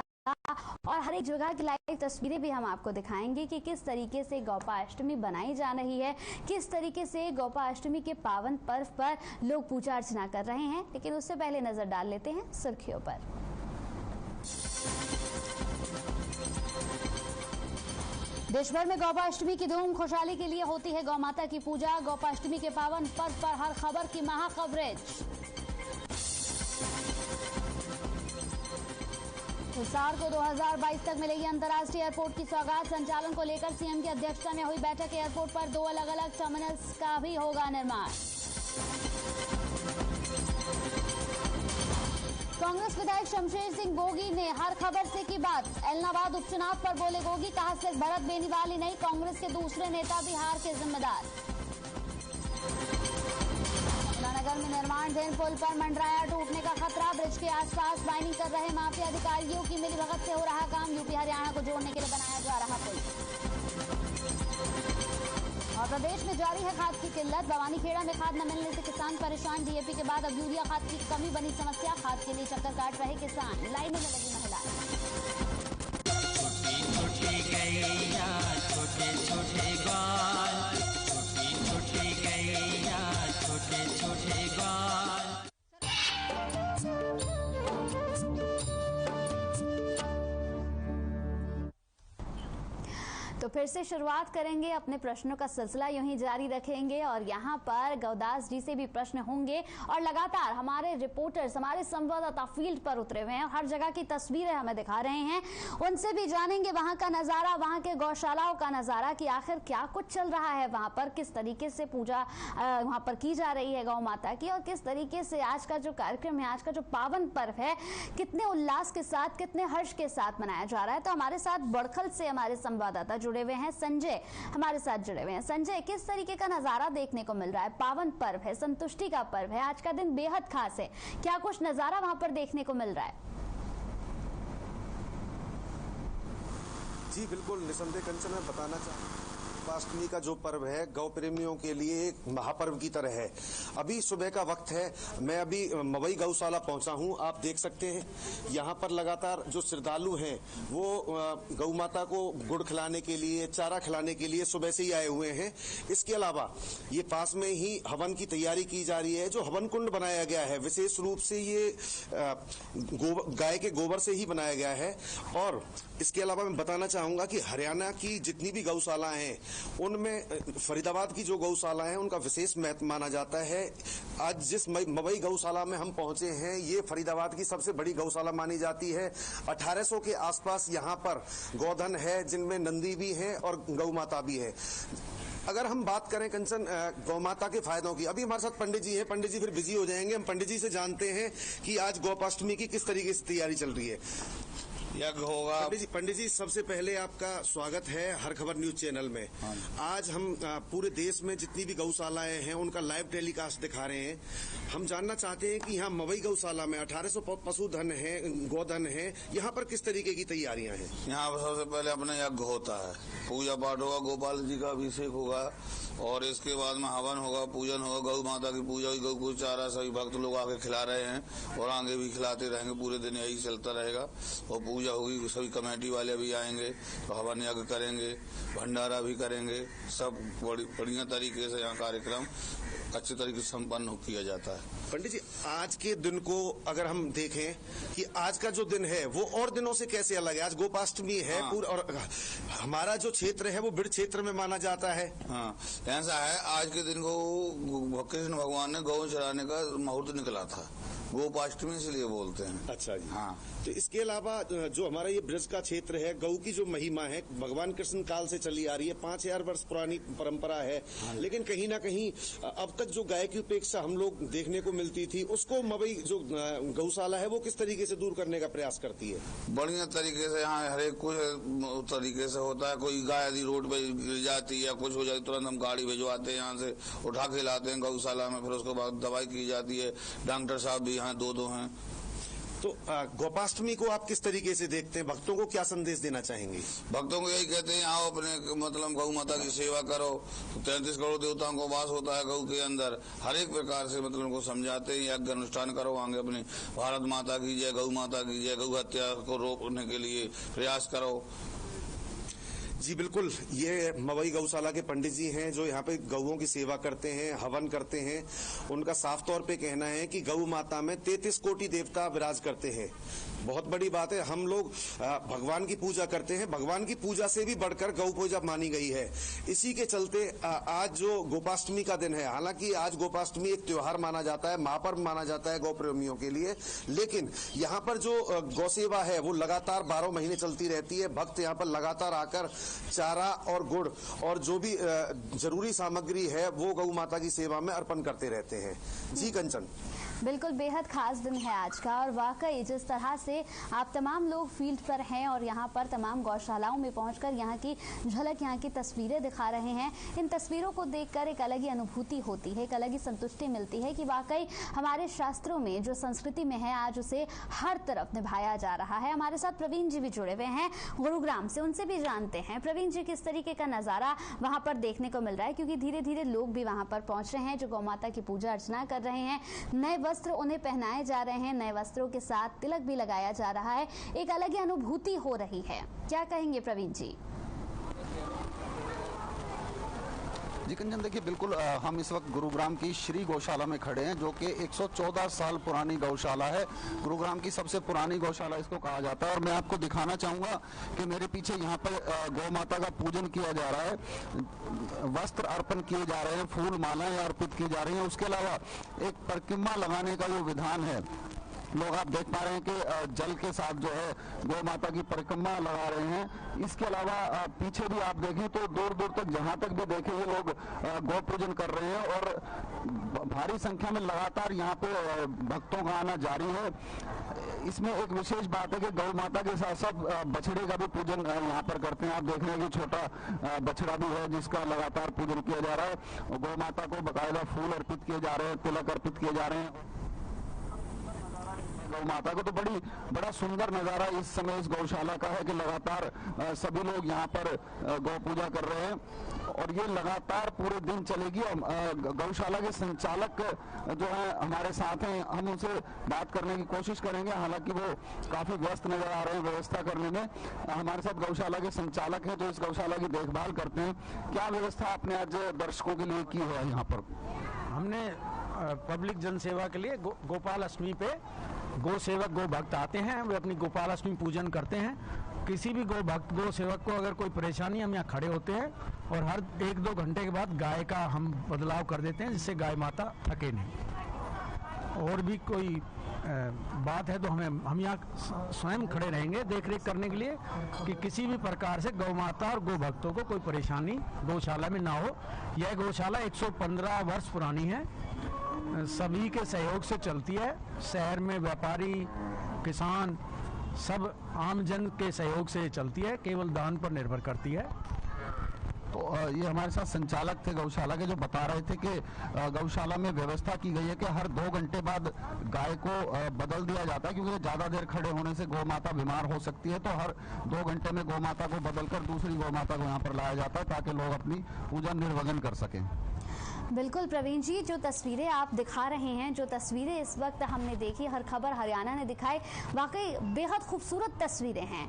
Speaker 1: और हर एक जगह की लाइव तस्वीरें भी हम आपको दिखाएंगे कि किस तरीके से गोपाष्टमी बनाई जा रही है, किस तरीके से गोपाष्टमी के पावन पर्व पर लोग पूजा अर्चना कर रहे हैं। लेकिन उससे पहले नजर डाल लेते हैं सुर्खियों पर। देश भर में गोपाष्टमी की धूम, खुशहाली के लिए होती है गौ माता की पूजा। गोपाष्टमी के पावन पर्व पर हर खबर की महा कवरेज। हिसार को 2022 तक मिलेगी अंतर्राष्ट्रीय एयरपोर्ट की सौगात। संचालन को लेकर सीएम की अध्यक्षता में हुई बैठक। एयरपोर्ट पर 2 अलग-अलग टर्मिनल्स का भी होगा निर्माण। कांग्रेस विधायक शमशेर सिंह गोगी ने हर खबर से की बात। एलनाबाद उपचुनाव पर बोले गोगी, कहा सिर्फ भरत बेनीवाल ही नहीं, कांग्रेस के दूसरे नेता भी हार के जिम्मेदार। नगर में निर्माणधीन पुल पर मंडराया टूटने का खतरा। ब्रिज के आसपास माइनिंग कर रहे माफिया अधिकारियों की मिलीभगत से हो रहा काम। यूपी हरियाणा को जोड़ने के लिए बनाया जा रहा पुल। और प्रदेश में जारी है खाद की किल्लत। भवानीखेड़ा में खाद न मिलने से किसान परेशान। डीएपी के बाद अब यूरिया खाद की कमी बनी समस्या। खाद के लिए चक्कर काट रहे किसान। लाइनों में लगी महिलाएं। तो फिर से शुरुआत करेंगे, अपने प्रश्नों का सिलसिला यूं ही जारी रखेंगे और यहाँ पर गौदास जी से भी प्रश्न होंगे। और लगातार हमारे रिपोर्टर्स, हमारे संवाददाता फील्ड पर उतरे हुए हैं, हर जगह की तस्वीरें हमें दिखा रहे हैं। उनसे भी जानेंगे वहाँ का नज़ारा, वहाँ के गौशालाओं का नज़ारा कि आखिर क्या कुछ चल रहा है वहाँ पर, किस तरीके से पूजा वहाँ पर की जा रही है गौ माता की, और किस तरीके से आज का जो कार्यक्रम है, आज का जो पावन पर्व है, कितने उल्लास के साथ, कितने हर्ष के साथ मनाया जा रहा है। तो हमारे साथ बड़खल से हमारे संवाददाता जुड़े हुए हैं, संजय हमारे साथ जुड़े हुए हैं। संजय, किस तरीके का नजारा देखने को मिल रहा है? पावन पर्व है, संतुष्टि का पर्व है, आज का दिन बेहद खास है, क्या कुछ नजारा वहां पर देखने को मिल रहा है?
Speaker 6: जी बिल्कुल, निसंदेह कंचन मैं बताना गोपाष्टमी का जो पर्व है गौ प्रेमियों के लिए एक महापर्व की तरह है। अभी सुबह का वक्त है, मैं अभी मवई गौशाला पहुंचा हूं। आप देख सकते हैं यहां पर लगातार जो श्रद्धालु हैं वो गौ माता को गुड़ खिलाने के लिए, चारा खिलाने के लिए सुबह से ही आए हुए हैं। इसके अलावा ये पास में ही हवन की तैयारी की जा रही है। जो हवन कुंड बनाया गया है विशेष रूप से ये गाय के गोबर से ही बनाया गया है। और इसके अलावा मैं बताना चाहूंगा कि हरियाणा की जितनी भी गौशाला हैं उनमें फरीदाबाद की जो गौशाला है उनका विशेष महत्व माना जाता है। आज जिस मवई गौशाला में हम पहुंचे हैं ये फरीदाबाद की सबसे बड़ी गौशाला मानी जाती है। 1800 के आसपास यहाँ पर गौधन है जिनमें नंदी भी है और गौ माता भी है। अगर हम बात करें कंचन गौ माता के फायदों की, अभी हमारे साथ पंडित जी हैं। पंडित जी फिर बिजी हो जाएंगे, हम पंडित जी से जानते हैं कि आज गोपाष्टमी की किस तरीके से तैयारी चल रही है।
Speaker 7: यज्ञ होगा।
Speaker 6: पंडित जी सबसे पहले आपका स्वागत है हर खबर न्यूज चैनल में। आज हम पूरे देश में जितनी भी गौशालाएं हैं उनका लाइव टेलीकास्ट दिखा रहे हैं। हम जानना चाहते हैं कि यहाँ मवई गौशाला में 1800 पशुधन है, गोधन है, यहाँ पर किस तरीके की तैयारियां हैं?
Speaker 7: यहाँ पर सबसे पहले अपना यज्ञ होता है, पूजा पाठ होगा, गोपाल जी का अभिषेक होगा और इसके बाद में हवन होगा, पूजन होगा, गौ माता की पूजा होगी, गौ को चारा सभी भक्त लोग आगे खिला रहे हैं और आगे भी खिलाते रहेंगे। पूरे दिन यही चलता रहेगा और पूजा होगी। सभी कमेटी वाले भी आएंगे तो हवन यज्ञ करेंगे, भंडारा भी करेंगे। सब बढ़िया तरीके से यहाँ कार्यक्रम अच्छे तरीके से संपन्न किया जाता है।
Speaker 6: पंडित जी आज के दिन को अगर हम देखें कि आज का जो दिन है वो और दिनों से कैसे अलग है? आज गोपाष्टमी है।
Speaker 7: हाँ।
Speaker 6: और हमारा जो क्षेत्र है वो बिड़ क्षेत्र में माना जाता है।
Speaker 7: हाँ, ऐसा है। आज के दिन को कृष्ण भगवान ने गौ चराने का मुहूर्त निकला था, गोपाष्टमी इसलिए बोलते हैं।
Speaker 6: अच्छा जी।
Speaker 7: हाँ,
Speaker 6: तो इसके अलावा जो हमारा ये ब्रज का क्षेत्र है, गौ की जो महिमा है भगवान कृष्ण काल से चली आ रही है, 5000 वर्ष पुरानी परंपरा है। लेकिन कहीं ना कहीं अब तक जो गाय की उपेक्षा हम लोग देखने को मिलती थी उसको मवई जो गौशाला है वो किस तरीके से दूर करने का प्रयास करती है?
Speaker 7: बढ़िया तरीके से यहाँ हर एक कुछ तरीके से होता है। कोई गाय यदि रोड पे गिर जाती है या कुछ हो जाती तुरंत हम गाड़ी भिजवाते हैं, यहाँ से उठा के लाते हैं गौशाला में, फिर उसके बाद दवाई की जाती है। डॉक्टर साहब भी यहाँ दो हैं।
Speaker 6: तो गोपाष्टमी को आप किस तरीके से देखते हैं? भक्तों को क्या संदेश देना चाहेंगे?
Speaker 7: भक्तों को यही कहते हैं आओ अपने मतलब गौ माता की सेवा करो। तो 33 करोड़ देवताओं को वास होता है गौ के अंदर। हर एक प्रकार से मतलब उनको समझाते हैं यज्ञ अनुष्ठान करो, आगे अपनी भारत माता की जय, गौ माता की जय, गौ हत्या को रोकने के लिए प्रयास करो।
Speaker 6: जी बिल्कुल, ये मवई गौशाला के पंडित जी हैं जो यहाँ पे गौओं की सेवा करते हैं, हवन करते हैं। उनका साफ तौर पे कहना है कि गौ माता में 33 कोटि देवता विराज करते हैं। बहुत बड़ी बात है। हम लोग भगवान की पूजा करते हैं, भगवान की पूजा से भी बढ़कर गौ पूजा मानी गई है। इसी के चलते आज जो गोपाष्टमी का दिन है, हालांकि आज गोपाष्टमी एक त्योहार माना जाता है, महापर्व माना जाता है गौ प्रेमियों के लिए, लेकिन यहाँ पर जो गौ सेवा है वो लगातार 12 महीने चलती रहती है। भक्त यहाँ पर लगातार आकर चारा और गुड़ और जो भी जरूरी सामग्री है वो गौ माता की सेवा में अर्पण करते रहते हैं। जी कंचन,
Speaker 1: बिल्कुल बेहद खास दिन है आज का और वाकई जिस तरह से आप तमाम लोग फील्ड पर हैं और यहाँ पर तमाम गौशालाओं में पहुंचकर यहाँ की झलक, यहाँ की तस्वीरें दिखा रहे हैं, इन तस्वीरों को देखकर एक अलग ही अनुभूति होती है, एक अलग ही संतुष्टि मिलती है कि वाकई हमारे शास्त्रों में जो संस्कृति में है आज उसे हर तरफ निभाया जा रहा है। हमारे साथ प्रवीण जी भी जुड़े हुए हैं गुरुग्राम से, उनसे भी जानते हैं प्रवीण जी किस तरीके का नजारा वहाँ पर देखने को मिल रहा है, क्योंकि धीरे धीरे लोग भी वहाँ पर पहुँच रहे हैं जो गौ माता की पूजा अर्चना कर रहे हैं। नए वस्त्र उन्हें पहनाए जा रहे हैं, नए वस्त्रों के साथ तिलक भी लगाया जा रहा है, एक अलग ही अनुभूति हो रही है। क्या कहेंगे प्रवीण जी?
Speaker 8: जी कंचन, देखिए बिल्कुल हम इस वक्त गुरुग्राम की श्री गौशाला में खड़े हैं जो कि 114 साल पुरानी गौशाला है। गुरुग्राम की सबसे पुरानी गौशाला इसको कहा जाता है। और मैं आपको दिखाना चाहूँगा कि मेरे पीछे यहाँ पर गौ माता का पूजन किया जा रहा है, वस्त्र अर्पण किए जा रहे हैं, फूल मालाएं अर्पित की जा रही हैं। उसके अलावा एक परिक्रमा लगाने का जो विधान है, लोग आप देख पा रहे हैं कि जल के साथ जो है गौ माता की परिक्रमा लगा रहे हैं। इसके अलावा पीछे भी आप देखें तो दूर दूर तक जहां तक भी देखें ये लोग गौ पूजन कर रहे हैं और भारी संख्या में लगातार यहाँ पे भक्तों का आना जारी है। इसमें एक विशेष बात है कि गौ माता के साथ साथ बछड़े का भी पूजन यहाँ पर करते हैं। आप देख रहे हैं कि छोटा बछड़ा भी है जिसका लगातार पूजन किया जा रहा है। गौ माता को बाकायदा फूल अर्पित किए जा रहे हैं, तिलक अर्पित किए जा रहे हैं। गौ माता को। तो बड़ा सुंदर नजारा इस समय इस गौशाला का है कि लगातार सभी लोग यहाँ पर गौ पूजा कर रहे हैं और ये लगातार पूरे दिन चलेगी। और गौशाला के संचालक जो है हमारे साथ हैं, हम उनसे बात करने की कोशिश करेंगे, हालांकि वो काफी व्यस्त नजर आ रहे हैं व्यवस्था करने में। हमारे साथ गौशाला के संचालक हैं जो इस गौशाला की देखभाल करते हैं। क्या व्यवस्था आपने आज दर्शकों के लिए की है यहाँ पर?
Speaker 9: हमने पब्लिक जन सेवा के लिए गोपाल अष्टमी पे गौ सेवक गौ भक्त आते हैं, वे अपनी गोपाल अष्टमी पूजन करते हैं। किसी भी गौ भक्त गौ सेवक को अगर कोई परेशानी, हम यहाँ खड़े होते हैं और हर 1-2 घंटे के बाद गाय का हम बदलाव कर देते हैं जिससे गाय माता थके नहीं। और भी कोई बात है तो हम यहाँ स्वयं खड़े रहेंगे देख रेख करने के लिए कि किसी भी प्रकार से गौ माता और गौ भक्तों को कोई परेशानी गौशाला में ना हो। यह गौशाला 115 वर्ष पुरानी है, सभी के सहयोग से चलती है। शहर में व्यापारी, किसान, सब आमजन के सहयोग से चलती है, केवल दान पर निर्भर करती है।
Speaker 8: तो ये हमारे साथ संचालक थे गौशाला के जो बता रहे थे कि गौशाला में व्यवस्था की गई है कि हर 2 घंटे बाद गाय को बदल दिया जाता है, क्योंकि ज्यादा देर खड़े होने से गौ माता बीमार हो सकती है। तो हर 2 घंटे में गौ माता को बदलकर दूसरी गौ माता को यहाँ पर लाया जाता है ताकि लोग अपनी पूजा निर्विघ्न कर सकें।
Speaker 1: बिल्कुल प्रवीण जी, जो तस्वीरें आप दिखा रहे हैं, जो तस्वीरें इस वक्त हमने देखी, हर खबर हरियाणा ने दिखाई, वाकई बेहद खूबसूरत तस्वीरें हैं।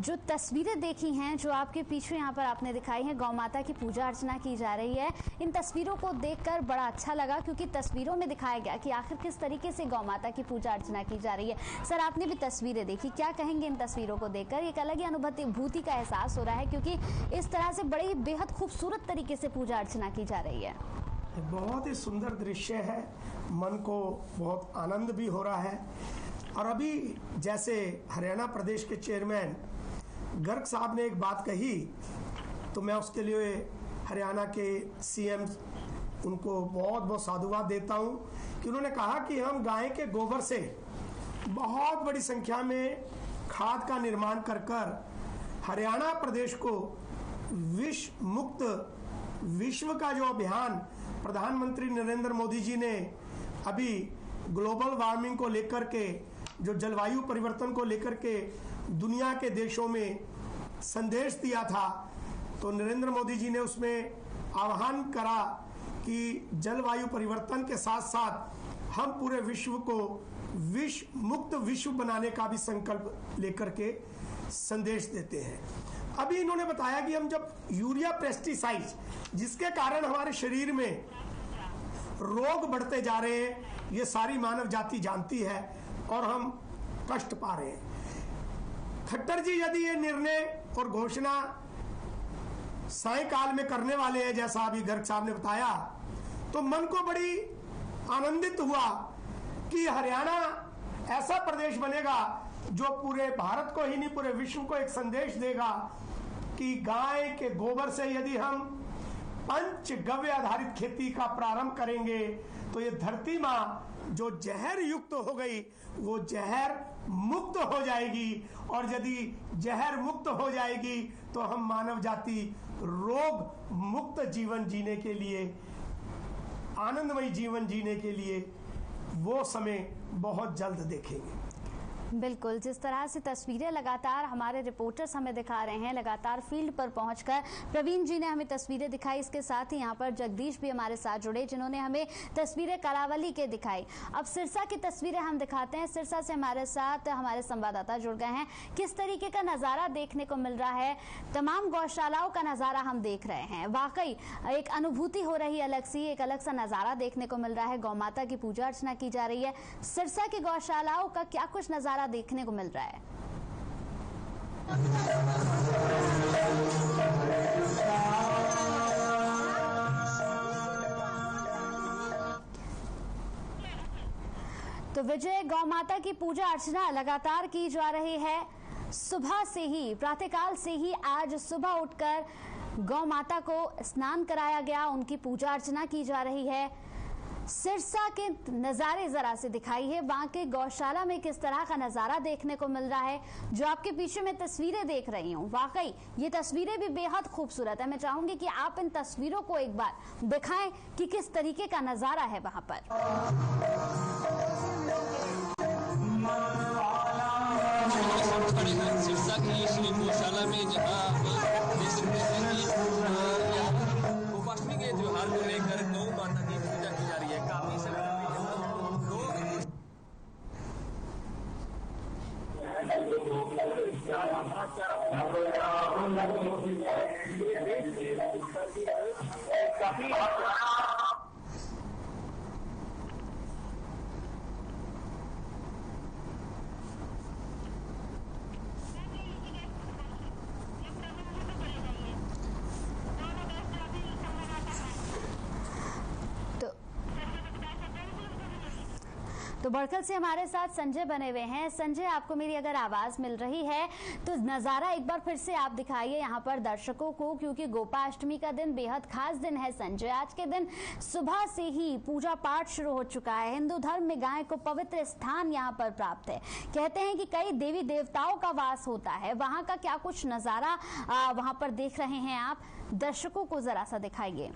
Speaker 1: जो तस्वीरें देखी हैं, जो आपके पीछे यहाँ पर आपने दिखाई हैं, गौ माता की पूजा अर्चना की जा रही है। इन तस्वीरों को देखकर बड़ा अच्छा लगा क्योंकि तस्वीरों में दिखाया गया कि आखिर किस तरीके से गौ माता की पूजा अर्चना की जा रही है। सर, आपने भी तस्वीरें देखी, क्या कहेंगे इन तस्वीरों को देखकर? एक अलग ही अनुभूति का एहसास हो रहा है क्योंकि इस तरह से बड़ी बेहद खूबसूरत तरीके से पूजा अर्चना की जा रही है।
Speaker 2: बहुत ही सुंदर दृश्य है, मन को बहुत आनंद भी हो रहा है। और अभी जैसे हरियाणा प्रदेश के चेयरमैन गर्ग साहब ने एक बात कही, तो मैं उसके लिए हरियाणा के सीएम उनको बहुत बहुत साधुवाद देता हूं कि उन्होंने कहा कि हम गाय के गोबर से बहुत बड़ी संख्या में खाद का निर्माण कर हरियाणा प्रदेश को विष मुक्त विश्व का जो अभियान प्रधानमंत्री नरेंद्र मोदी जी ने अभी ग्लोबल वार्मिंग को लेकर के, जो जलवायु परिवर्तन को लेकर के दुनिया के देशों में संदेश दिया था, तो नरेंद्र मोदी जी ने उसमें आह्वान करा कि जलवायु परिवर्तन के साथ साथ हम पूरे विश्व को विष मुक्त विश्व बनाने का भी संकल्प लेकर के संदेश देते हैं। अभी इन्होंने बताया कि हम जब यूरिया पेस्टिसाइड, जिसके कारण हमारे शरीर में रोग बढ़ते जा रहे हैं, ये सारी मानव जाति जानती है और हम कष्ट पा रहे हैं। खट्टर जी यदि ये निर्णय और घोषणा सायंकाल में करने वाले हैं, जैसा अभी गर्ग साहब ने बताया, तो मन को बड़ी आनंदित हुआ कि हरियाणा ऐसा प्रदेश बनेगा जो पूरे भारत को ही नहीं पूरे विश्व को एक संदेश देगा कि गाय के गोबर से यदि हम पंचगव्य आधारित खेती का प्रारंभ करेंगे तो ये धरती माँ जो जहर युक्त हो गई वो जहर मुक्त हो जाएगी, और यदि जहर मुक्त हो जाएगी तो हम मानव जाति रोग मुक्त जीवन जीने के लिए, आनंदमय जीवन जीने के लिए वो समय बहुत जल्द देखेंगे।
Speaker 1: बिल्कुल, जिस तरह से तस्वीरें लगातार हमारे रिपोर्टर्स हमें दिखा रहे हैं, लगातार फील्ड पर पहुंचकर प्रवीण जी ने हमें तस्वीरें दिखाई, इसके साथ ही यहाँ पर जगदीश भी हमारे साथ जुड़े जिन्होंने हमें तस्वीरें करावली के दिखाई। अब सिरसा की तस्वीरें हम दिखाते हैं। सिरसा से हमारे साथ हमारे संवाददाता जुड़ गए हैं। किस तरीके का नज़ारा देखने को मिल रहा है? तमाम गौशालाओं का नज़ारा हम देख रहे हैं, वाकई एक अनुभूति हो रही अलग सी, एक अलग सा नज़ारा देखने को मिल रहा है। गौ माता की पूजा अर्चना की जा रही है। सिरसा की गौशालाओं का क्या कुछ नज़ारा देखने को मिल रहा है? तो विजय, गौ माता की पूजा अर्चना लगातार की जा रही है। सुबह से ही, प्रातःकाल से ही आज सुबह उठकर गौ माता को स्नान कराया गया, उनकी पूजा अर्चना की जा रही है। सिरसा के नज़ारे जरा से दिखाई है, वहां के गौशाला में किस तरह का नज़ारा देखने को मिल रहा है। जो आपके पीछे मैं तस्वीरें देख रही हूँ, वाकई ये तस्वीरें भी बेहद खूबसूरत है। मैं चाहूंगी कि आप इन तस्वीरों को एक बार दिखाएं कि किस तरीके का नज़ारा है वहां पर।
Speaker 10: की श्री गौशाला में, जहाँ देख सकते हैं कि गोपाष्टमी के त्योहार को लेकर गौ माता की पूजा की जा रही है। काफी संख्या में
Speaker 1: तो बड़खल से हमारे साथ संजय बने हुए हैं। संजय, आपको मेरी अगर आवाज मिल रही है तो नजारा एक बार फिर से आप दिखाइए यहाँ पर दर्शकों को, क्योंकि गोपाष्टमी का दिन बेहद खास दिन है। संजय, आज के दिन सुबह से ही पूजा पाठ शुरू हो चुका है। हिंदू धर्म में गाय को पवित्र स्थान यहाँ पर प्राप्त है। कहते हैं कि कई देवी देवताओं का वास होता है। वहाँ का क्या कुछ नजारा वहाँ पर देख रहे हैं आप? दर्शकों को जरा सा दिखाइए।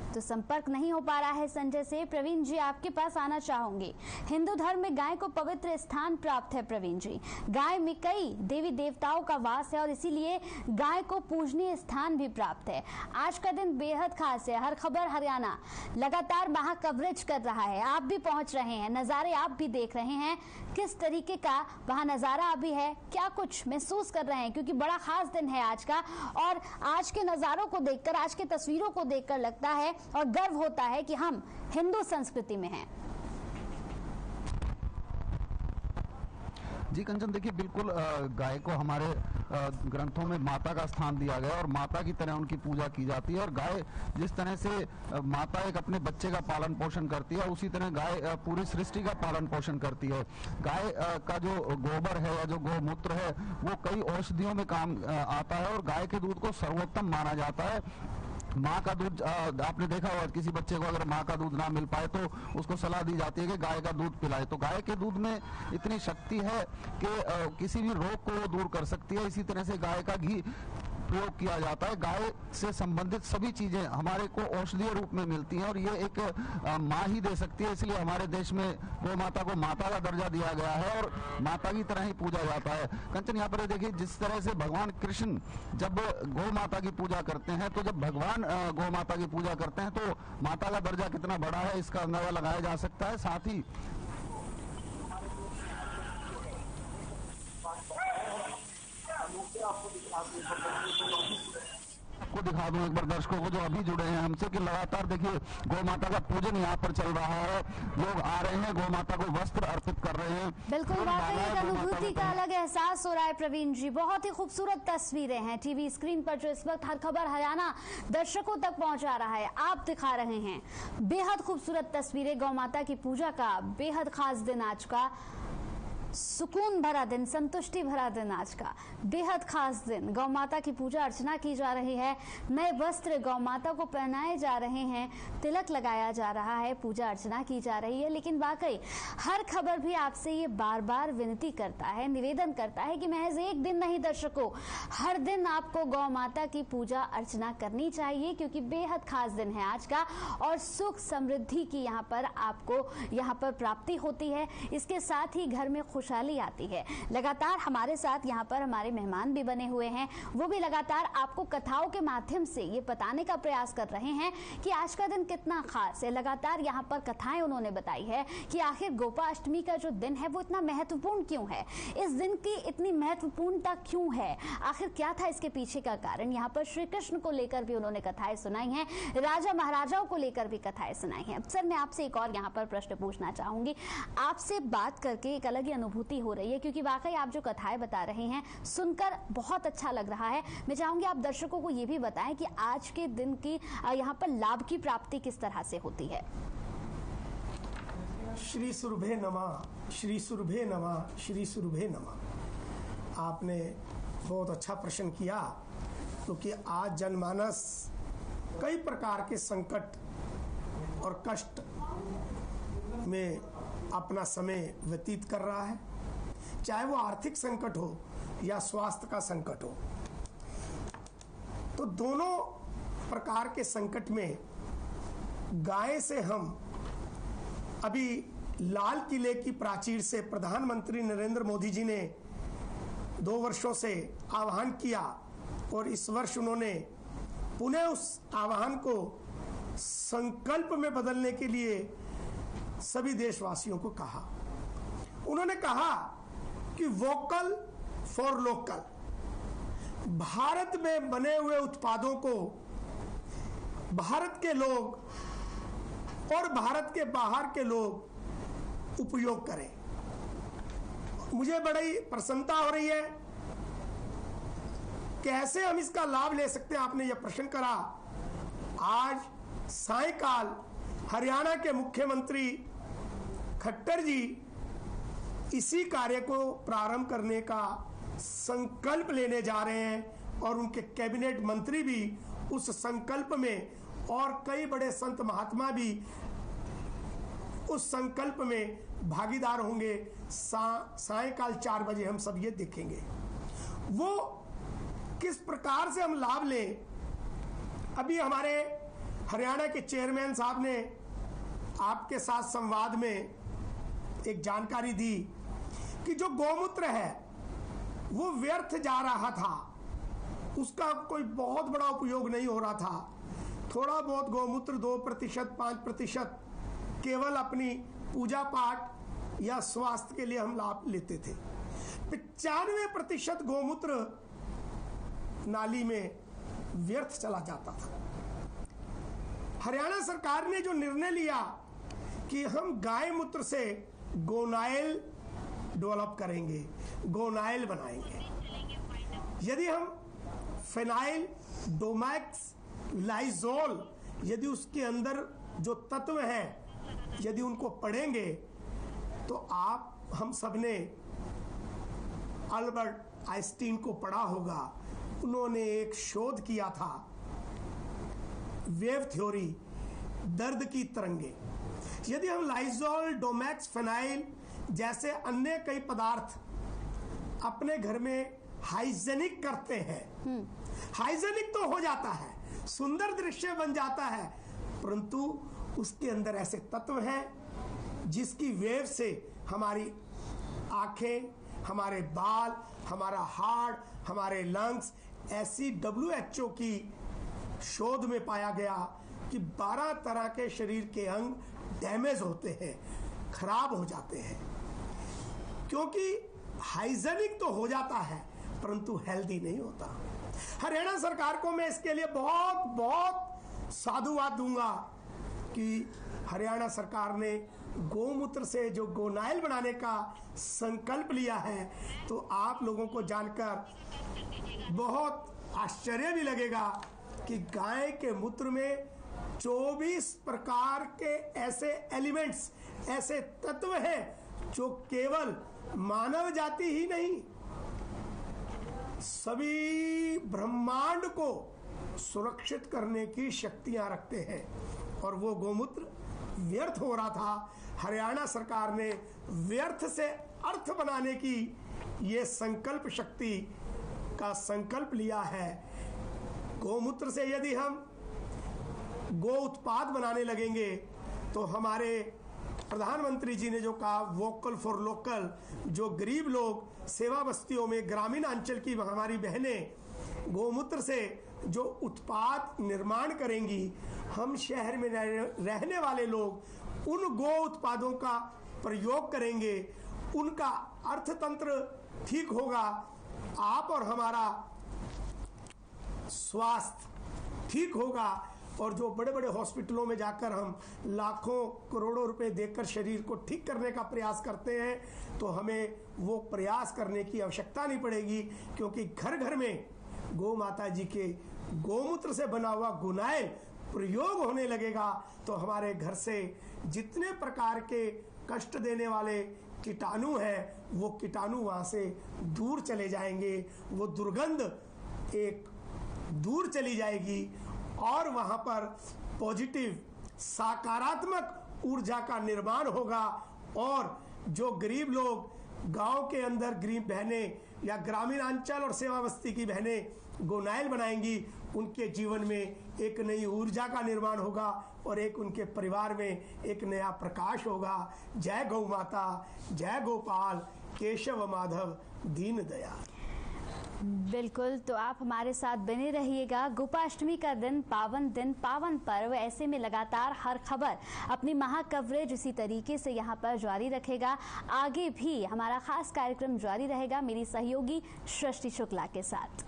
Speaker 1: तो संपर्क नहीं हो पा रहा है संजय से। प्रवीण जी, आपके पास आना चाहूंगी। हिंदू धर्म में गाय को पवित्र स्थान प्राप्त है। प्रवीण जी, गाय में कई देवी देवताओं का वास है और इसीलिए गाय को पूजनीय स्थान भी प्राप्त है। आज का दिन बेहद खास है। हर खबर हरियाणा लगातार वहां कवरेज कर रहा है। आप भी पहुंच रहे हैं, नजारे आप भी देख रहे हैं। किस तरीके का वहां नजारा अभी है, क्या कुछ महसूस कर रहे हैं? क्योंकि बड़ा खास दिन है आज का, और आज के नजारों को देखकर, आज के तस्वीरों को देखकर लगता है और गर्व होता है कि हम हिंदू संस्कृति में हैं।
Speaker 8: जी कंचन, देखिए बिल्कुल गाय को हमारे ग्रंथों में माता का स्थान दिया गया और माता की तरह उनकी पूजा की जाती है। और गाय जिस तरह से माता एक अपने बच्चे का पालन पोषण करती है, उसी तरह गाय पूरी सृष्टि का पालन पोषण करती है। गाय का जो गोबर है या जो गौमूत्र है वो कई औषधियों में काम आता है और गाय के दूध को सर्वोत्तम माना जाता है। माँ का दूध आपने देखा होगा, किसी बच्चे को अगर माँ का दूध ना मिल पाए तो उसको सलाह दी जाती है कि गाय का दूध पिलाए। तो गाय के दूध में इतनी शक्ति है कि किसी भी रोग को वो दूर कर सकती है। इसी तरह से गाय का घी प्रयोग किया जाता है। गाय से संबंधित सभी चीजें हमारे को औषधीय रूप में मिलती हैं और ये एक माँ ही दे सकती है। इसलिए हमारे देश में गौ माता को माता का दर्जा दिया गया है और माता की तरह ही पूजा जाता है। कंचन, यहाँ पर देखिए जिस तरह से भगवान कृष्ण जब गौ माता की पूजा करते हैं, तो जब भगवान गौ माता की पूजा करते हैं तो माता का दर्जा कितना बड़ा है इसका अंदाजा लगाया जा सकता है। साथ ही आपको दिखा दूं एक बार दर्शकों को जो अभी जुड़े हैं हमसे कि लगातार देखिए गौ माता का पूजन यहाँ पर चल रहा है। लोग आ रहे हैं, गौ माता को वस्त्र अर्पित कर रहे हैं।
Speaker 1: बिल्कुल, वाकई एक अनुभूति का अलग एहसास हो रहा है। प्रवीण जी, बहुत ही खूबसूरत तस्वीरें हैं टीवी स्क्रीन पर जो इस वक्त हर खबर हरियाणा दर्शकों तक पहुंचा रहा है, आप दिखा रहे हैं। बेहद खूबसूरत तस्वीरें गौ माता की पूजा का। बेहद खास दिन आज का, सुकून भरा दिन, संतुष्टि भरा दिन आज का, बेहद खास दिन। गौ माता की पूजा अर्चना की जा रही है, नए वस्त्र गौ माता को पहनाए जा रहे हैं, तिलक लगाया जा रहा है, पूजा अर्चना की जा रही है। लेकिन वाकई हर खबर भी आपसे ये बार बार विनती करता है, निवेदन करता है कि महज एक दिन नहीं दर्शकों, हर दिन आपको गौ माता की पूजा अर्चना करनी चाहिए, क्योंकि बेहद खास दिन है आज का और सुख समृद्धि की यहाँ पर आपको यहाँ पर प्राप्ति होती है। इसके साथ ही घर में खुशहाली आती है। लगातार हमारे साथ यहाँ पर हमारे मेहमान भी बने हुए हैं, वो भी लगातार आपको कथाओं के माध्यम से ये बताने का प्रयास कर रहे हैं कि आज का दिन कितना खास है। लगातार यहाँ पर कथाएं उन्होंने बताई है कि आखिर गोपाष्टमी का जो दिन है वो इतना महत्वपूर्ण क्यों है, इस दिन की इतनी महत्वपूर्णता क्यों है, आखिर क्या था इसके पीछे का कारण। यहाँ पर श्री कृष्ण को लेकर भी उन्होंने कथाएं सुनाई हैं, राजा महाराजाओं को लेकर भी कथाएं सुनाई हैं। सर, मैं आपसे एक और यहाँ पर प्रश्न पूछना चाहूंगी। आपसे बात करके एक अलग ही अनुभूति हो रही है, क्योंकि वाकई आप जो कथाएं बता रहे हैं सुनकर बहुत अच्छा लग रहा है। मैं चाहूंगी आप दर्शकों को ये भी बताएं कि आज के दिन की यहाँ पर लाभ की प्राप्ति किस तरह से होती है।
Speaker 2: श्री सुरभे नमः, श्री सुरभे नमः, श्री सुरभे नमः। आपने बहुत अच्छा प्रश्न किया, क्योंकि आज जनमानस कई प्रकार के संकट और कष्ट में अपना समय व्यतीत कर रहा है, चाहे वो आर्थिक संकट हो या स्वास्थ्य का संकट हो। तो दोनों प्रकार के संकट में गाय से हम अभी लाल किले की प्राचीर से प्रधानमंत्री नरेंद्र मोदी जी ने 2 वर्षों से आह्वान किया और इस वर्ष उन्होंने पुनः उस आह्वान को संकल्प में बदलने के लिए सभी देशवासियों को कहा। उन्होंने कहा कि वोकल फॉर लोकल, भारत में बने हुए उत्पादों को भारत के लोग और भारत के बाहर के लोग उपयोग करें। मुझे बड़ी प्रसन्नता हो रही है। कैसे हम इसका लाभ ले सकते हैं, आपने यह प्रश्न करा। आज सायंकाल हरियाणा के मुख्यमंत्री खट्टर जी इसी कार्य को प्रारंभ करने का संकल्प लेने जा रहे हैं और उनके कैबिनेट मंत्री भी उस संकल्प में और कई बड़े संत महात्मा भी उस संकल्प में भागीदार होंगे। सायंकाल 4 बजे हम सब ये देखेंगे। वो किस प्रकार से हम लाभ लें, अभी हमारे हरियाणा के चेयरमैन साहब ने आपके साथ संवाद में एक जानकारी दी कि जो गौमूत्र है वो व्यर्थ जा रहा था, उसका कोई बहुत बड़ा उपयोग नहीं हो रहा था। थोड़ा बहुत गौमूत्र 2%, 5% केवल अपनी पूजा पाठ या स्वास्थ्य के लिए हम लाभ लेते थे। 95% गौमूत्र नाली में व्यर्थ चला जाता था। हरियाणा सरकार ने जो निर्णय लिया कि हम गाय मूत्र से गोनाइल डेवलप करेंगे, गोनाइल बनाएंगे। यदि हम फेनाइल, डोमैक्स, लाइजोल, यदि उसके अंदर जो तत्व हैं यदि उनको पढ़ेंगे तो हम सब ने अल्बर्ट आइंस्टीन को पढ़ा होगा। उन्होंने एक शोध किया था, वेव थ्योरी, दर्द की तरंगे। यदि हम लाइजोल, डोमैक्स, फेनाइल जैसे अन्य कई पदार्थ अपने घर में हाइजेनिक करते हैं, हाइजेनिक तो हो जाता है, सुंदर दृश्य बन जाता है, परंतु उसके अंदर ऐसे तत्व हैं जिसकी वेव से हमारी आंखें, हमारे बाल, हमारा हार्ट, हमारे लंग्स, ऐसी WHO की शोध में पाया गया कि 12 तरह के शरीर के अंग डैमेज होते हैं, खराब हो जाते हैं, क्योंकि हाइजेनिक तो हो जाता है परंतु हेल्दी नहीं होता। हरियाणा सरकार को मैं इसके लिए बहुत बहुत साधुवाद दूंगा कि हरियाणा सरकार ने गौमूत्र से जो गोनाइल बनाने का संकल्प लिया है। तो आप लोगों को जानकर बहुत आश्चर्य भी लगेगा कि गाय के मूत्र में 24 प्रकार के ऐसे एलिमेंट्स, ऐसे तत्व हैं जो केवल मानव जाति ही नहीं, सभी ब्रह्मांड को सुरक्षित करने की शक्तियां रखते हैं। और वो गौमूत्र व्यर्थ हो रहा था। हरियाणा सरकार ने व्यर्थ से अर्थ बनाने की ये संकल्प शक्ति का संकल्प लिया है। गौमूत्र से यदि हम गो उत्पाद बनाने लगेंगे तो हमारे प्रधानमंत्री जी ने जो कहा वोकल फॉर लोकल, जो गरीब लोग सेवा बस्तियों में, ग्रामीण अंचल की हमारी बहनें गौमूत्र से जो उत्पाद निर्माण करेंगी, हम शहर में रहने वाले लोग उन गो उत्पादों का प्रयोग करेंगे, उनका अर्थतंत्र ठीक होगा, आप और हमारा स्वास्थ्य ठीक होगा। और जो बड़े बड़े हॉस्पिटलों में जाकर हम लाखों करोड़ों रुपए देकर शरीर को ठीक करने का प्रयास करते हैं, तो हमें वो प्रयास करने की आवश्यकता नहीं पड़ेगी, क्योंकि घर घर में गौ माता जी के गौमूत्र से बना हुआ गोनाइल प्रयोग होने लगेगा। तो हमारे घर से जितने प्रकार के कष्ट देने वाले कीटाणु हैं वो कीटाणु वहां से दूर चले जाएंगे, वो दुर्गंध एक दूर चली जाएगी और वहां पर पॉजिटिव सकारात्मक ऊर्जा का निर्माण होगा। और जो गरीब लोग गांव के अंदर, गरीब बहनें या ग्रामीण अंचल और सेवा बस्ती की बहनें गोनाइल बनाएंगी, उनके जीवन में एक नई ऊर्जा का निर्माण होगा और एक उनके परिवार में एक नया प्रकाश होगा। जय गौ माता, जय गोपाल, केशव माधव, दीन दयाल।
Speaker 1: बिल्कुल, तो आप हमारे साथ बने रहिएगा। गोपाष्टमी का दिन, पावन पर्व, ऐसे में लगातार हर खबर अपनी महा कवरेज इसी तरीके से यहाँ पर जारी रखेगा। आगे भी हमारा खास कार्यक्रम जारी रहेगा मेरी सहयोगी सृष्टि शुक्ला के साथ।